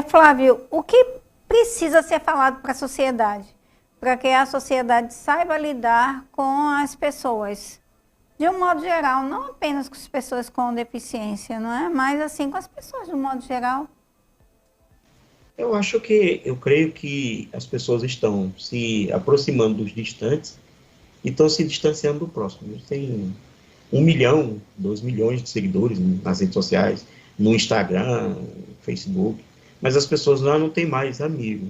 Flávio, o que precisa ser falado para a sociedade? Para que a sociedade saiba lidar com as pessoas, de um modo geral, não apenas com as pessoas com deficiência, não é? Mas assim com as pessoas de um modo geral. Eu creio que as pessoas estão se aproximando dos distantes e estão se distanciando do próximo. A gente tem 1 milhão, 2 milhões de seguidores nas redes sociais, no Instagram, no Facebook, mas as pessoas lá não têm mais amigos.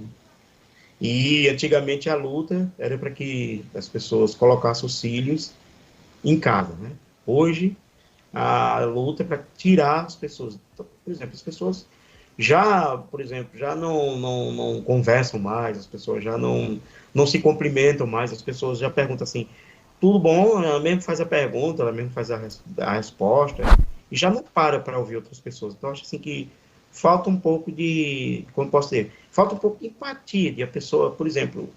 E antigamente a luta era para que as pessoas colocassem os filhos em casa, né? Hoje a luta é para tirar as pessoas. Então, por exemplo, as pessoas por exemplo, já não conversam mais, as pessoas já não se cumprimentam mais, as pessoas já perguntam assim, tudo bom? Ela mesmo faz a pergunta, ela mesmo faz a resposta, e já não para ouvir outras pessoas. Então, acho assim que falta um pouco de, como posso dizer, falta um pouco de empatia, de a pessoa, por exemplo,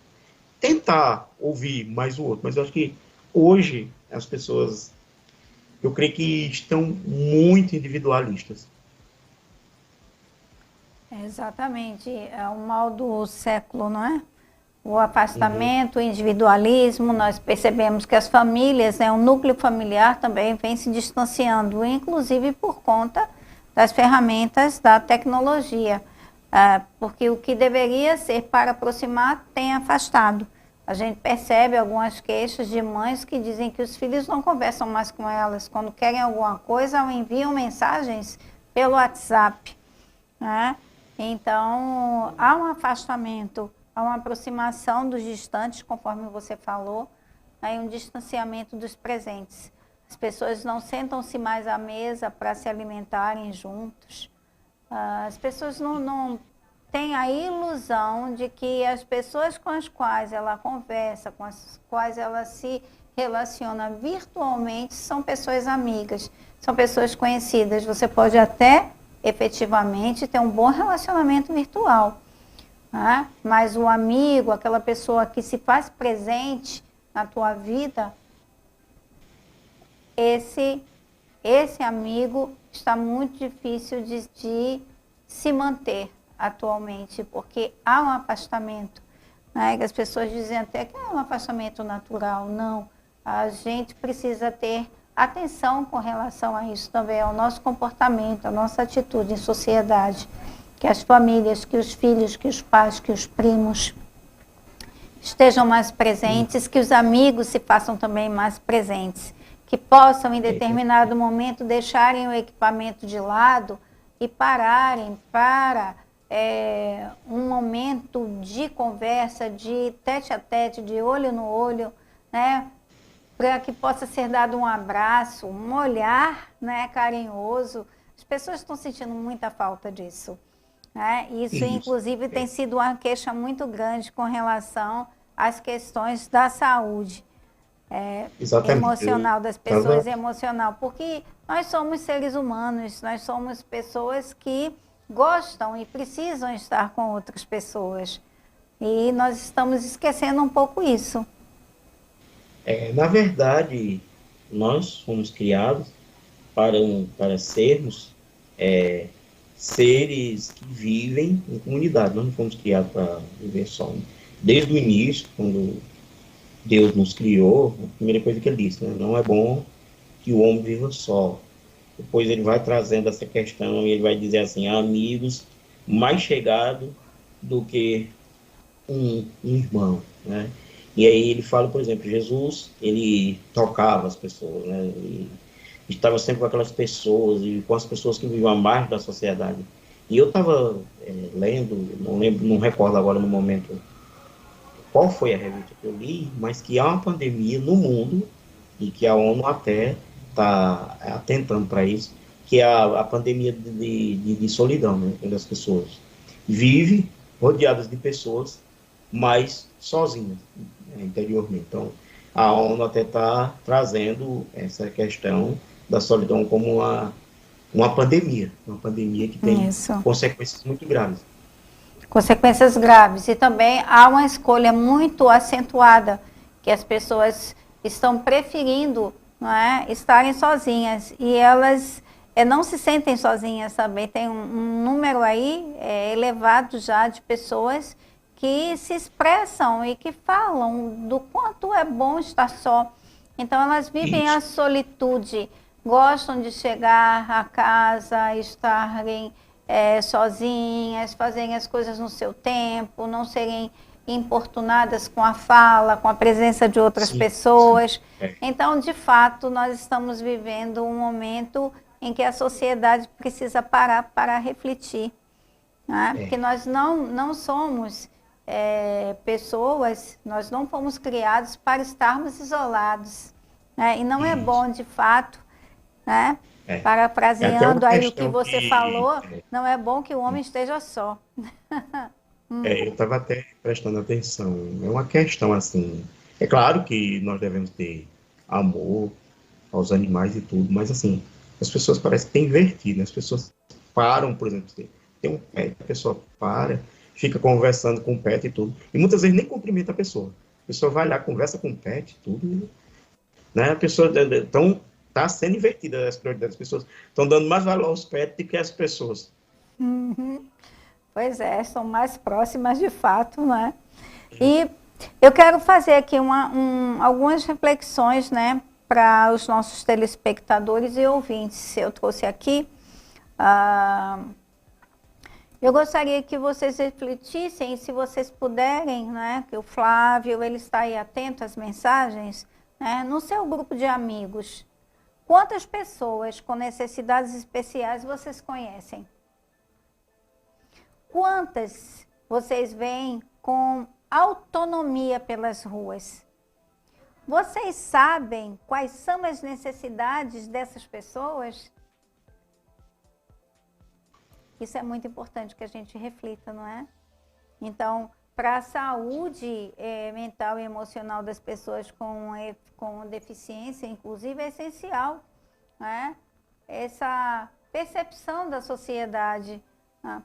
tentar ouvir mais o outro, mas eu acho que hoje as pessoas, eu creio que estão muito individualistas. Exatamente, é o mal do século, não é? O Uhum. afastamento, o individualismo, nós percebemos que as famílias, né, o núcleo familiar também vem se distanciando, inclusive por conta das ferramentas da tecnologia, porque o que deveria ser para aproximar tem afastado. A gente percebe algumas queixas de mães que dizem que os filhos não conversam mais com elas, quando querem alguma coisa, enviam mensagens pelo WhatsApp, né? Então, há um afastamento, há uma aproximação dos distantes, conforme você falou, né, e um distanciamento dos presentes. As pessoas não sentam-se mais à mesa para se alimentarem juntos. As pessoas não têm a ilusão de que as pessoas com as quais ela conversa, com as quais ela se relaciona virtualmente, são pessoas amigas, são pessoas conhecidas. Você pode até efetivamente ter um bom relacionamento virtual, né? Mas o amigo, aquela pessoa que se faz presente na tua vida, esse amigo está muito difícil de se manter atualmente, porque há um afastamento, né? As pessoas dizem até que é um afastamento natural. Não, a gente precisa ter atenção com relação a isso também, ao nosso comportamento, à nossa atitude em sociedade, que as famílias, que os filhos, que os pais, que os primos estejam mais presentes, que os amigos se façam também mais presentes, que possam em determinado momento deixarem o equipamento de lado e pararem para um momento de conversa, de tete a tete, de olho no olho, né? Para que possa ser dado um abraço, um olhar, né, carinhoso. As pessoas estão sentindo muita falta disso, né? Isso, inclusive, tem sido uma queixa muito grande com relação às questões da saúde emocional das pessoas, emocional, porque nós somos seres humanos, nós somos pessoas que gostam e precisam estar com outras pessoas. E nós estamos esquecendo um pouco isso. Na verdade, nós fomos criados para sermos seres que vivem em comunidade. Nós não fomos criados para viver só. Desde o início, quando Deus nos criou, a primeira coisa que ele disse, né? Não é bom que o homem viva só. Depois ele vai trazendo essa questão e ele vai dizer assim, há amigos mais chegados do que um irmão, né? E aí ele fala, por exemplo, Jesus, ele tocava as pessoas, né? Ele estava sempre com aquelas pessoas e com as pessoas que viviam à margem da sociedade. E eu estava lendo, não recordo agora no momento qual foi a revista que eu li, mas que há uma pandemia no mundo e que a ONU até está atentando para isso, que é a pandemia de solidão, né? Quando as pessoas vivem rodeadas de pessoas, mas sozinhas, né, interiormente. Então, a ONU até está trazendo essa questão da solidão como uma pandemia que tem consequências muito graves. Consequências graves. E também há uma escolha muito acentuada, que as pessoas estão preferindo, não é, estarem sozinhas. E elas não se sentem sozinhas também. Tem um número aí elevado já de pessoas que se expressam e que falam do quanto é bom estar só. Então elas vivem a solitude, gostam de chegar a casa, estarem sozinhas, fazerem as coisas no seu tempo, não serem importunadas com a fala, com a presença de outras pessoas. Então, de fato, nós estamos vivendo um momento em que a sociedade precisa parar para refletir, né? Porque nós não somos pessoas, nós não fomos criados para estarmos isolados, né? E não é bom, de fato, né? Parafraseando aí o que você falou, não é bom que o homem esteja só. Eu estava até prestando atenção. É uma questão assim. É claro que nós devemos ter amor aos animais e tudo, mas assim, as pessoas parecem que têm invertido, né? As pessoas param, por exemplo, tem um pet, a pessoa para, fica conversando com o pet e tudo, e muitas vezes nem cumprimenta a pessoa. A pessoa vai lá, conversa com o pet e tudo, né? A pessoa está sendo invertida as prioridades das pessoas. Estão dando mais valor aos pets do que às pessoas. Pois é, são mais próximas de fato, né? E eu quero fazer aqui algumas reflexões, né, para os nossos telespectadores e ouvintes. Eu trouxe aqui, eu gostaria que vocês refletissem, se vocês puderem, né, que o Flávio, ele está aí atento às mensagens, né, no seu grupo de amigos. Quantas pessoas com necessidades especiais vocês conhecem? Quantas vocês veem com autonomia pelas ruas? Vocês sabem quais são as necessidades dessas pessoas? Isso é muito importante que a gente reflita, não é? Então, para a saúde mental e emocional das pessoas com deficiência, inclusive, é essencial, né? Essa percepção da sociedade.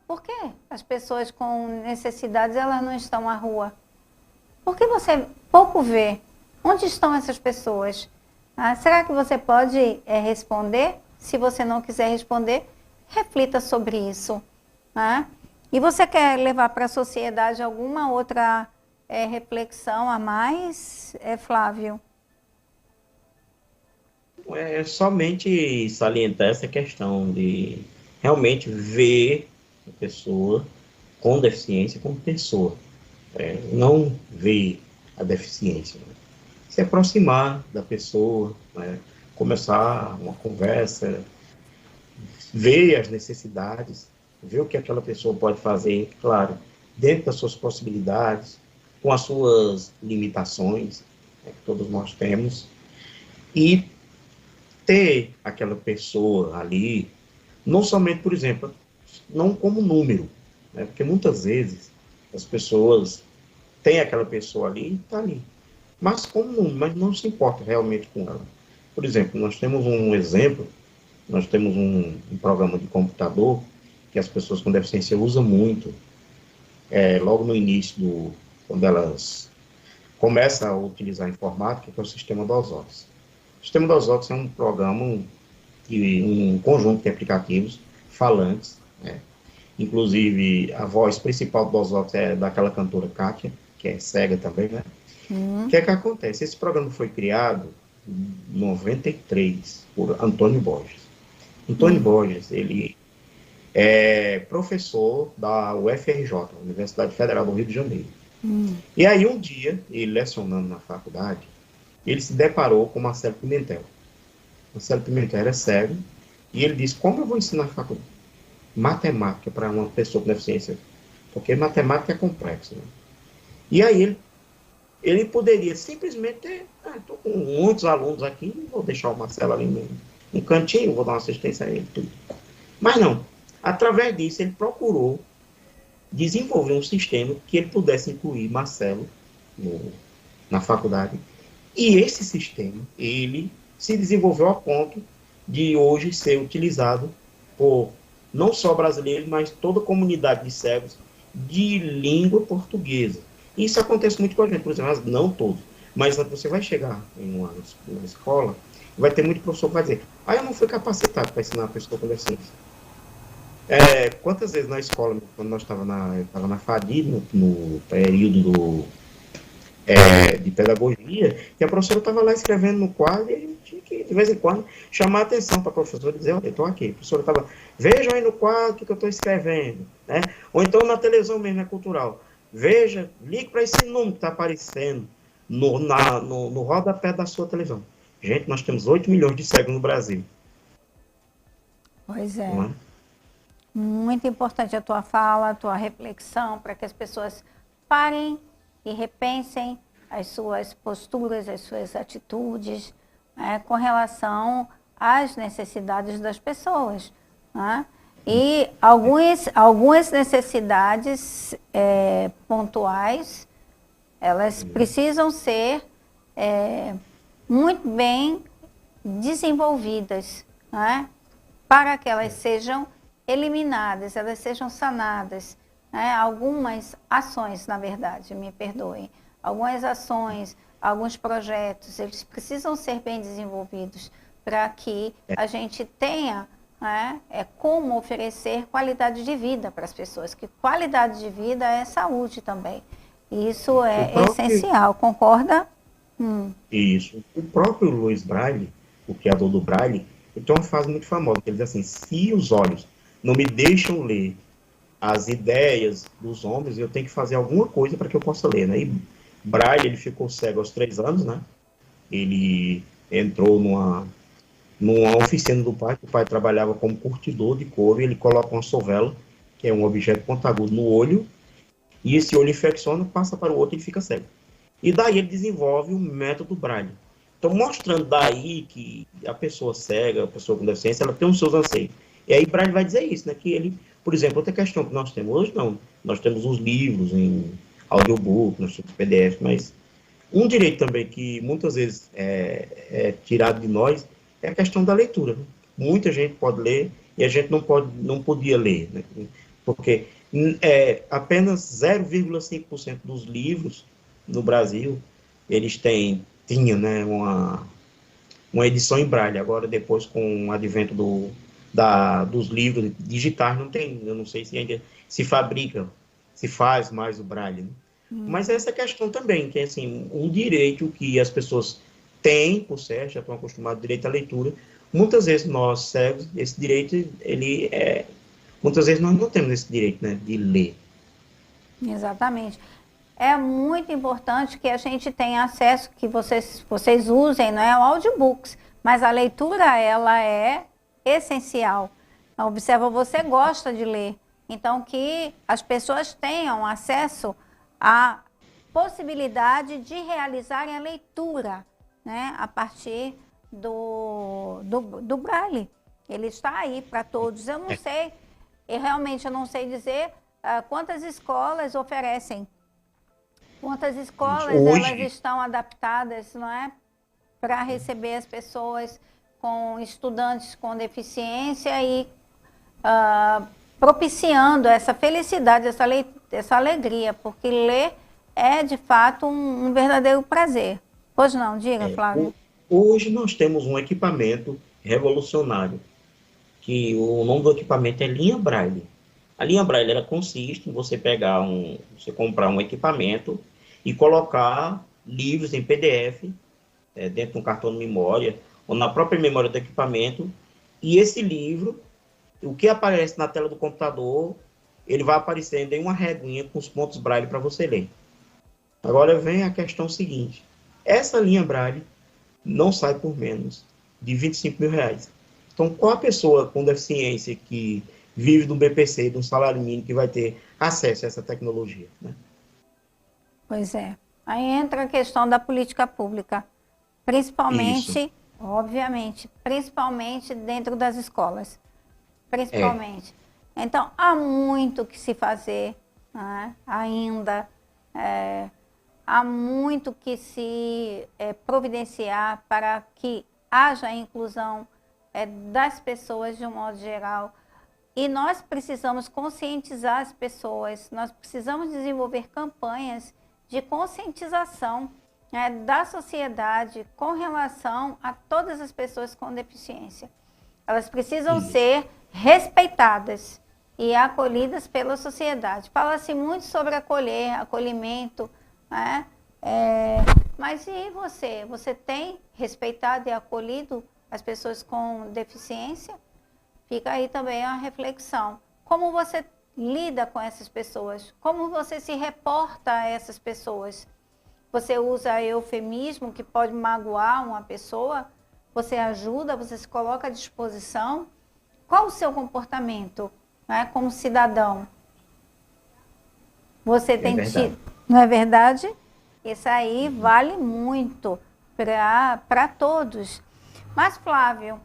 Por que as pessoas com necessidades elas não estão à rua? Por que você pouco vê? Onde estão essas pessoas? Será que você pode responder? Se você não quiser responder, reflita sobre isso. E você quer levar para a sociedade alguma outra reflexão a mais, Flávio? É somente salientar essa questão de realmente ver a pessoa com deficiência como pessoa. Não ver a deficiência. Né? Se aproximar da pessoa, né? Começar uma conversa, ver as necessidades, ver o que aquela pessoa pode fazer, claro, dentro das suas possibilidades, com as suas limitações, né, que todos nós temos, e ter aquela pessoa ali, não somente, por exemplo, não como número, né, porque muitas vezes as pessoas têm aquela pessoa ali e está ali, mas como número, mas não se importa realmente com ela. Por exemplo, nós temos um exemplo, nós temos um programa de computador que as pessoas com deficiência usam muito, logo no início, quando elas começam a utilizar a informática, que é o sistema DOS. O sistema DOS é um programa, um conjunto de aplicativos falantes, né? Inclusive, a voz principal do DOS é daquela cantora Kátia, que é cega também, né? O que é que acontece? Esse programa foi criado em 93 por Antônio Borges. Antônio Borges, ele é professor da UFRJ, Universidade Federal do Rio de Janeiro. E aí um dia, ele lecionando na faculdade, ele se deparou com Marcelo Pimentel. Marcelo Pimentel era cego, e ele disse, como eu vou ensinar matemática para uma pessoa com deficiência? Porque matemática é complexa, né? E aí ele poderia simplesmente ter, estou com muitos alunos aqui, vou deixar o Marcelo ali no cantinho, vou dar uma assistência a ele, tudo. Mas não, através disso ele procurou desenvolver um sistema que ele pudesse incluir Marcelo na faculdade. E esse sistema, ele se desenvolveu a ponto de hoje ser utilizado por não só brasileiros, mas toda a comunidade de cegos de língua portuguesa. Isso acontece muito com a gente, por exemplo, não todos, mas você vai chegar em uma escola, vai ter muito professor que vai dizer, eu não fui capacitado para ensinar a pessoa com deficiência. Quantas vezes na escola, quando nós estava na FADI, no período de pedagogia, que a professora estava lá escrevendo no quadro e a gente tinha que, de vez em quando, chamar a atenção para a professora e dizer, olha, eu estou aqui. A professora estava, vejam aí no quadro o que eu estou escrevendo. Né? Ou então na televisão mesmo, é cultural. Veja, ligue para esse número que está aparecendo no rodapé da sua televisão. Gente, nós temos 8 milhões de cegos no Brasil. Pois é. Muito importante a tua fala, a tua reflexão, para que as pessoas parem e repensem as suas posturas, as suas atitudes, né, com relação às necessidades das pessoas. Né? E algumas necessidades pontuais, elas precisam ser muito bem desenvolvidas, né, para que elas sejam eliminadas, elas sejam sanadas. Algumas ações, na verdade, me perdoem, algumas ações, alguns projetos, eles precisam ser bem desenvolvidos para que a gente tenha como oferecer qualidade de vida para as pessoas, que qualidade de vida é saúde também. Isso é essencial, concorda? Isso. O próprio Louis Braille, o criador do Braille, ele tem uma frase muito famosa, que ele diz assim, se os olhos não me deixam ler as ideias dos homens, eu tenho que fazer alguma coisa para que eu possa ler, né? E Braille, ele ficou cego aos 3 anos, né? Ele entrou numa oficina do pai, que o pai trabalhava como curtidor de couro, e ele coloca uma sovela, que é um objeto pontagudo, no olho, e esse olho infecciona, passa para o outro e ele fica cego. E daí ele desenvolve o método Braille. Então, mostrando daí que a pessoa cega, a pessoa com deficiência, ela tem os seus anseios. E aí Braille vai dizer isso, né? Que ele, por exemplo, outra questão que nós temos hoje, não. Nós temos os livros em audiobook, nós temos PDF, mas um direito também que muitas vezes é tirado de nós é a questão da leitura. Né? Muita gente pode ler e a gente não podia ler, né? Porque apenas 0,5% dos livros no Brasil, eles tinham, né, uma edição em Braille. Agora, depois, com o advento dos livros digitais, não tem, eu não sei se ainda se fabrica, se faz mais o Braille. Né? Mas essa questão também, que é assim, um direito que as pessoas têm, por certo, já estão acostumados ao direito à leitura. Muitas vezes nós cegos, esse direito, muitas vezes nós não temos esse direito, né, de ler. Exatamente. É muito importante que a gente tenha acesso, que vocês usem, não é, o audiobooks, mas a leitura, ela é essencial. Observa, você gosta de ler. Então, que as pessoas tenham acesso à possibilidade de realizarem a leitura, né, a partir do Braille. Ele está aí para todos. Eu não sei, realmente eu não sei dizer quantas escolas oferecem. Quantas escolas Hoje, elas estão adaptadas, não é, para receber as pessoas com estudantes com deficiência e propiciando essa felicidade, essa alegria, porque ler é de fato um verdadeiro prazer. Pois não, diga, Flávio. hoje nós temos um equipamento revolucionário, que o nome do equipamento é linha Braille. A linha Braille, ela consiste em você você comprar um equipamento e colocar livros em PDF dentro de um cartão de memória ou na própria memória do equipamento, e esse livro, o que aparece na tela do computador, ele vai aparecendo em uma reguinha com os pontos Braille para você ler. Agora vem a questão seguinte: essa linha Braille não sai por menos de R$ 25.000. Então, qual a pessoa com deficiência que vive do BPC, de um salário mínimo, que vai ter acesso a essa tecnologia, né? Pois é. Aí entra a questão da política pública, principalmente, Isso. obviamente, principalmente dentro das escolas. Principalmente. Então, há muito que se fazer, né, ainda. Há muito que se providenciar para que haja a inclusão das pessoas de um modo geral. E nós precisamos conscientizar as pessoas, nós precisamos desenvolver campanhas de conscientização da sociedade com relação a todas as pessoas com deficiência. Elas precisam ser respeitadas e acolhidas pela sociedade. Fala-se muito sobre acolhimento, né? Mas e você? Você tem respeitado e acolhido as pessoas com deficiência? Fica aí também a reflexão. Como você lida com essas pessoas? Como você se reporta a essas pessoas? Você usa eufemismo que pode magoar uma pessoa? Você ajuda? Você se coloca à disposição? Qual o seu comportamento, né, como cidadão? Você tem tido, não é verdade? Isso aí vale muito para todos. Mas, Flávio,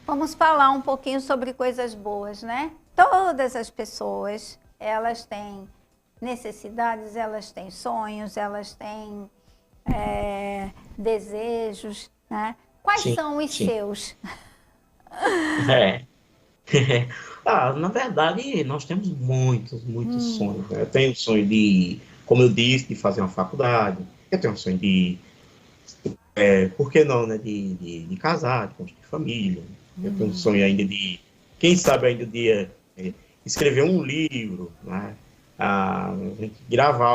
vamos falar um pouquinho sobre coisas boas, né? Todas as pessoas, elas têm necessidades, elas têm sonhos, elas têm desejos, né? Quais são os seus? Na verdade, nós temos muitos sonhos, né? Eu tenho o sonho de, como eu disse, de fazer uma faculdade. Eu tenho o sonho de, por que não, né? De casar, de construir família. Eu tenho um sonho ainda de, quem sabe ainda de escrever um livro, né? Gravar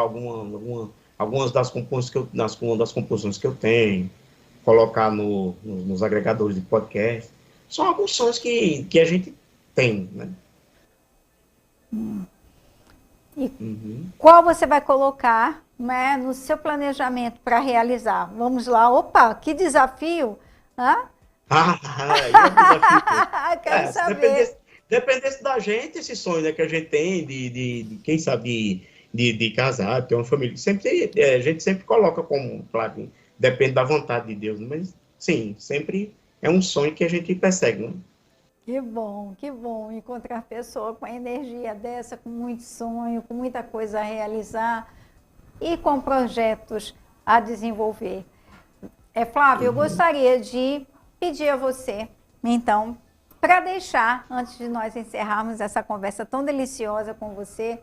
algumas das composições que eu tenho, colocar nos agregadores de podcast. São alguns sonhos que a gente tem, né? E qual você vai colocar, né, no seu planejamento para realizar? Vamos lá, opa, que desafio! Quero saber. Dependesse da gente, esse sonho, né, que a gente tem de quem sabe, de casar, ter uma família. A gente sempre coloca como, claro, depende da vontade de Deus, mas sim, sempre é um sonho que a gente persegue, né? Que bom encontrar pessoa com energia dessa, com muito sonho, com muita coisa a realizar e com projetos a desenvolver. Flávio, eu gostaria de pedir a você, então, para deixar, antes de nós encerrarmos essa conversa tão deliciosa com você,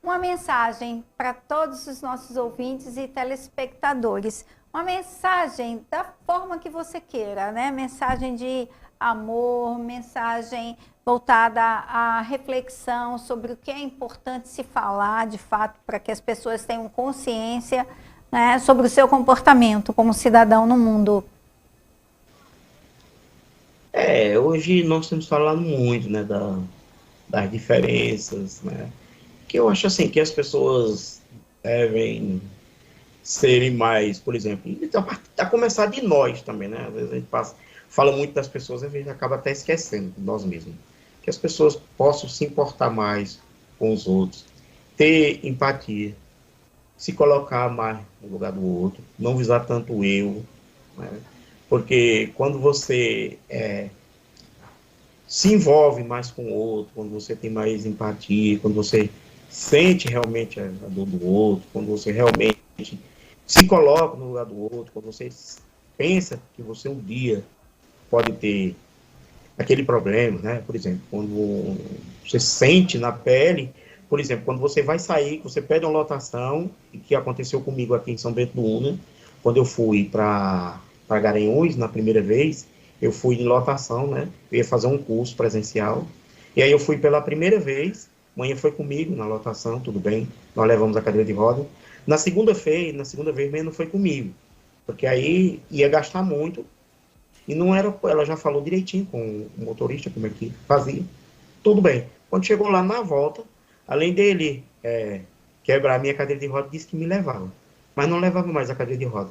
uma mensagem para todos os nossos ouvintes e telespectadores. Uma mensagem da forma que você queira, né? Mensagem de amor, mensagem voltada à reflexão sobre o que é importante se falar, de fato, para que as pessoas tenham consciência, né, sobre o seu comportamento como cidadão no mundo. Hoje nós temos falado muito, né, das diferenças, né? Que eu acho assim que as pessoas devem serem mais, por exemplo, a começar de nós também, né? Às vezes a gente fala muito das pessoas, a gente acaba até esquecendo de nós mesmos. Que as pessoas possam se importar mais com os outros, ter empatia, se colocar mais no lugar do outro, não visar tanto o eu, né? Porque quando você se envolve mais com o outro, quando você tem mais empatia, quando você sente realmente a dor do outro, quando você realmente se coloca no lugar do outro, quando você pensa que você um dia pode ter aquele problema, né? Por exemplo, quando você sente na pele, por exemplo, quando você vai sair, você pede uma lotação, e que aconteceu comigo aqui em São Bento do Una, quando eu fui para Garanhuns na primeira vez, eu fui em lotação, né? Eu ia fazer um curso presencial, e aí eu fui pela primeira vez, manhã foi comigo na lotação, tudo bem, nós levamos a cadeira de roda. Na segunda vez, manhã não foi comigo, porque aí ia gastar muito, e não era, ela já falou direitinho com o motorista, como é que fazia. Tudo bem. Quando chegou lá na volta, além dele quebrar a minha cadeira de roda, disse que me levava. Mas não levava mais a cadeira de roda.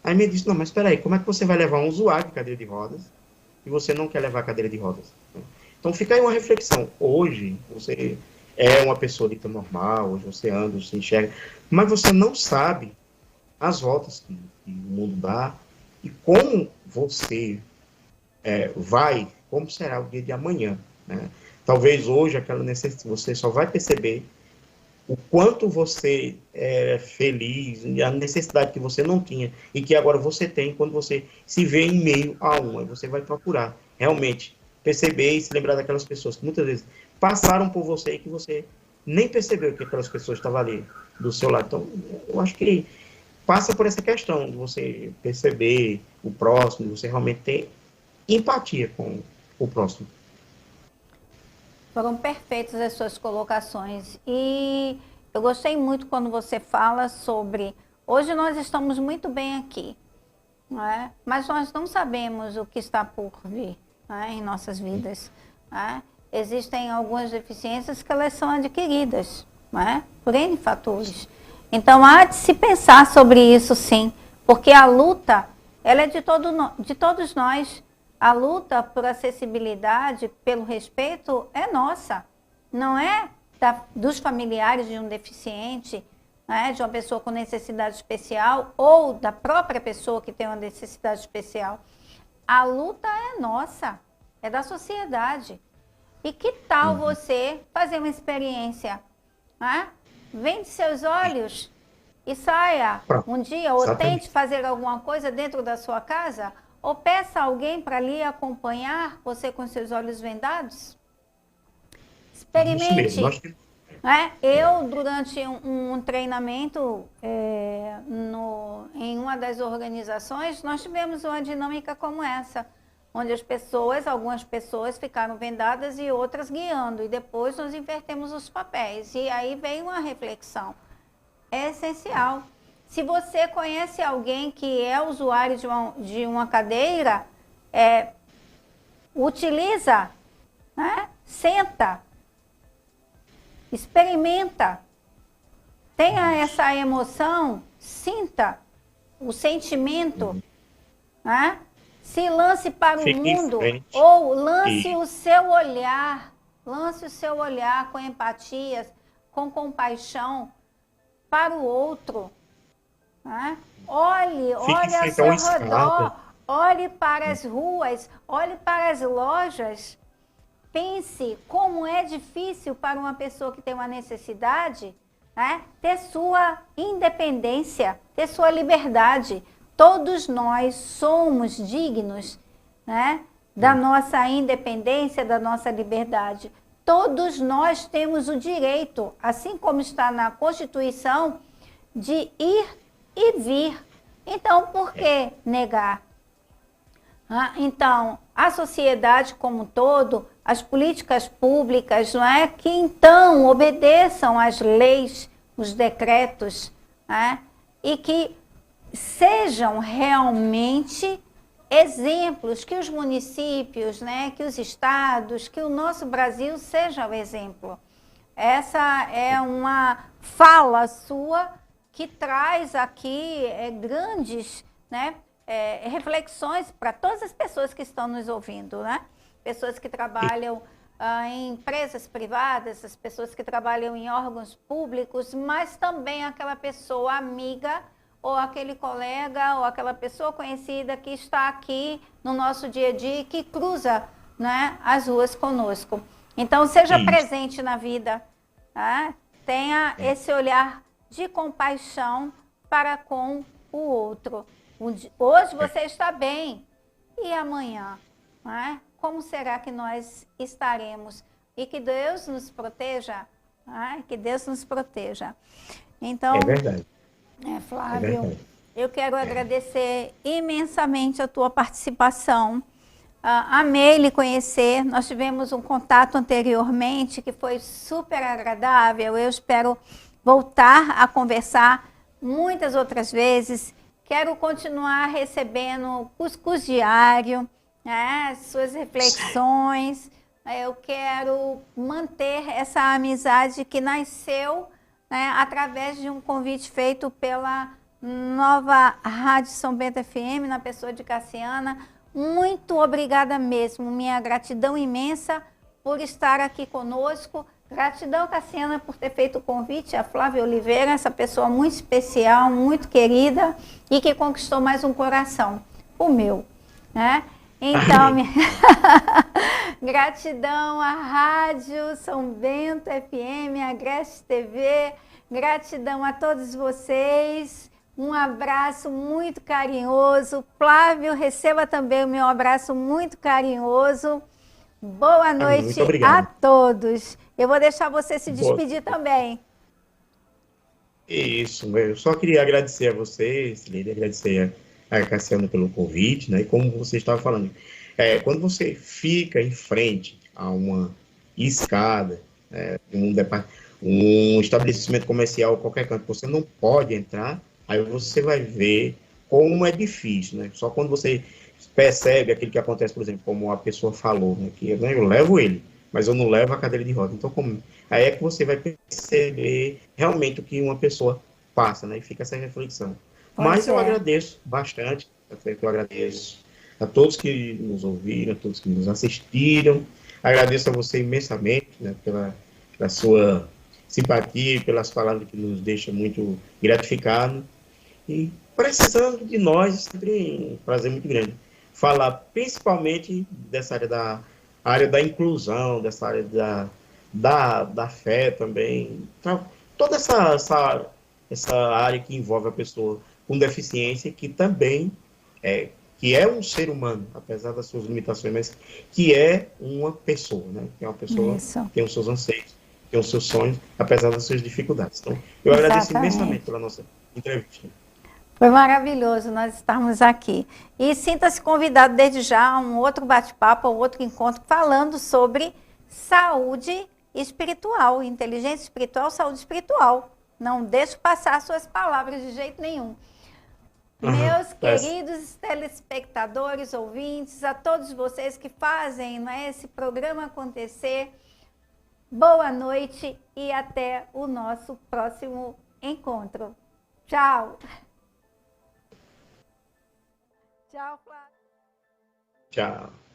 Aí me disse, não, mas espera aí, como é que você vai levar um usuário de cadeira de rodas e você não quer levar a cadeira de rodas? Então fica aí uma reflexão. Hoje, você é uma pessoa dita normal, hoje você anda, você enxerga, mas você não sabe as voltas que o mundo dá e como você como será o dia de amanhã, né? Talvez hoje aquela necessidade, você só vai perceber o quanto você é feliz, e a necessidade que você não tinha e que agora você tem quando você se vê em meio a uma. Você vai procurar realmente perceber e se lembrar daquelas pessoas que muitas vezes passaram por você e que você nem percebeu que aquelas pessoas estavam ali do seu lado. Então, eu acho que passa por essa questão de você perceber o próximo, de você realmente ter empatia com o próximo. Foram perfeitas as suas colocações. E eu gostei muito quando você fala sobre... Hoje nós estamos muito bem aqui, não é? Mas nós não sabemos o que está por vir, não é? Em nossas vidas. Não é? Existem algumas deficiências que elas são adquiridas, não é? Por N fatores. Então há de se pensar sobre isso, sim. Porque a luta, ela é de todos nós. A luta por acessibilidade, pelo respeito, é nossa. Não é dos familiares de um deficiente, né, de uma pessoa com necessidade especial ou da própria pessoa que tem uma necessidade especial. A luta é nossa, é da sociedade. E que tal você fazer uma experiência? Né? Vende seus olhos e saia um dia, ou tente fazer alguma coisa dentro da sua casa, ou peça alguém para lhe acompanhar, você com seus olhos vendados. Experimente. Né? Eu, durante um treinamento em uma das organizações, nós tivemos uma dinâmica como essa, onde algumas pessoas ficaram vendadas e outras guiando, e depois nós invertemos os papéis. E aí veio uma reflexão. É essencial. Se você conhece alguém que é usuário de uma cadeira, utiliza, né? Senta, experimenta, tenha essa emoção, sinta o sentimento, né? Se lance para o mundo, ou lance o seu olhar com empatia, com compaixão para o outro. Né? Olhe ao seu redor, olhe para as ruas, olhe para as lojas. Pense como é difícil para uma pessoa que tem uma necessidade, né, ter sua independência, ter sua liberdade. Todos nós somos dignos, né, da nossa independência, da nossa liberdade. Todos nós temos o direito, assim como está na Constituição, de ir e vir. Então, por que negar? Então, a sociedade como um todo, as políticas públicas, não é, que então obedeçam às leis, os decretos, né, e que sejam realmente exemplos, que os municípios, né, que os estados, que o nosso Brasil seja o exemplo. Essa é uma fala sua que traz aqui grandes, né, reflexões para todas as pessoas que estão nos ouvindo, né? Pessoas que trabalham em empresas privadas, as pessoas que trabalham em órgãos públicos, mas também aquela pessoa amiga ou aquele colega ou aquela pessoa conhecida que está aqui no nosso dia a dia e que cruza, né, as ruas conosco. Então, seja presente na vida, né? Tenha esse olhar de compaixão para com o outro. Hoje você está bem, e amanhã, né? Como será que nós estaremos? E que Deus nos proteja, né? Que Deus nos proteja. Então, é verdade. Flávio, eu quero agradecer imensamente a tua participação. Amei lhe conhecer, nós tivemos um contato anteriormente que foi super agradável. Eu espero voltar a conversar muitas outras vezes. Quero continuar recebendo cuscuz diário, né, suas reflexões. Eu quero manter essa amizade que nasceu, né, através de um convite feito pela nova Rádio São Bento FM, na pessoa de Cassiana. Muito obrigada mesmo, minha gratidão imensa por estar aqui conosco. Gratidão, Cassiana, por ter feito o convite, a Flávia Oliveira, essa pessoa muito especial, muito querida e que conquistou mais um coração, o meu, né? Então, gratidão à Rádio São Bento FM, a Agreste TV, gratidão a todos vocês, um abraço muito carinhoso. Flávio, receba também o meu abraço muito carinhoso. Boa noite a todos. Eu vou deixar você se despedir também. Isso, eu só queria agradecer a vocês, agradecer a Cassiana pelo convite, né? E como você estava falando, quando você fica em frente a uma escada, um estabelecimento comercial, qualquer canto, você não pode entrar, aí você vai ver como é difícil, né? Só quando você percebe aquilo que acontece, por exemplo, como a pessoa falou, né? Que eu levo ele, mas eu não levo a cadeira de roda. Então, aí é que você vai perceber realmente o que uma pessoa passa, né? E fica essa reflexão. Mas eu agradeço bastante, eu agradeço a todos que nos ouviram, a todos que nos assistiram. Agradeço a você imensamente, né, pela sua simpatia e pelas palavras que nos deixam muito gratificados. E precisando de nós, é sempre um prazer muito grande falar principalmente dessa área da inclusão, dessa área da fé também. Toda essa área que envolve a pessoa com deficiência, que também que é um ser humano, apesar das suas limitações, mas que é uma pessoa, né? Que é uma pessoa que tem os seus anseios, tem os seus sonhos, apesar das suas dificuldades. Então, eu agradeço imensamente pela nossa entrevista. Foi maravilhoso nós estarmos aqui. E sinta-se convidado desde já a um outro bate-papo, a um outro encontro, falando sobre saúde espiritual, inteligência espiritual, saúde espiritual. Não deixe passar suas palavras de jeito nenhum. Meus queridos telespectadores, ouvintes, a todos vocês que fazem, né, esse programa acontecer, boa noite e até o nosso próximo encontro. Tchau! Tchau, Flávio. Tchau.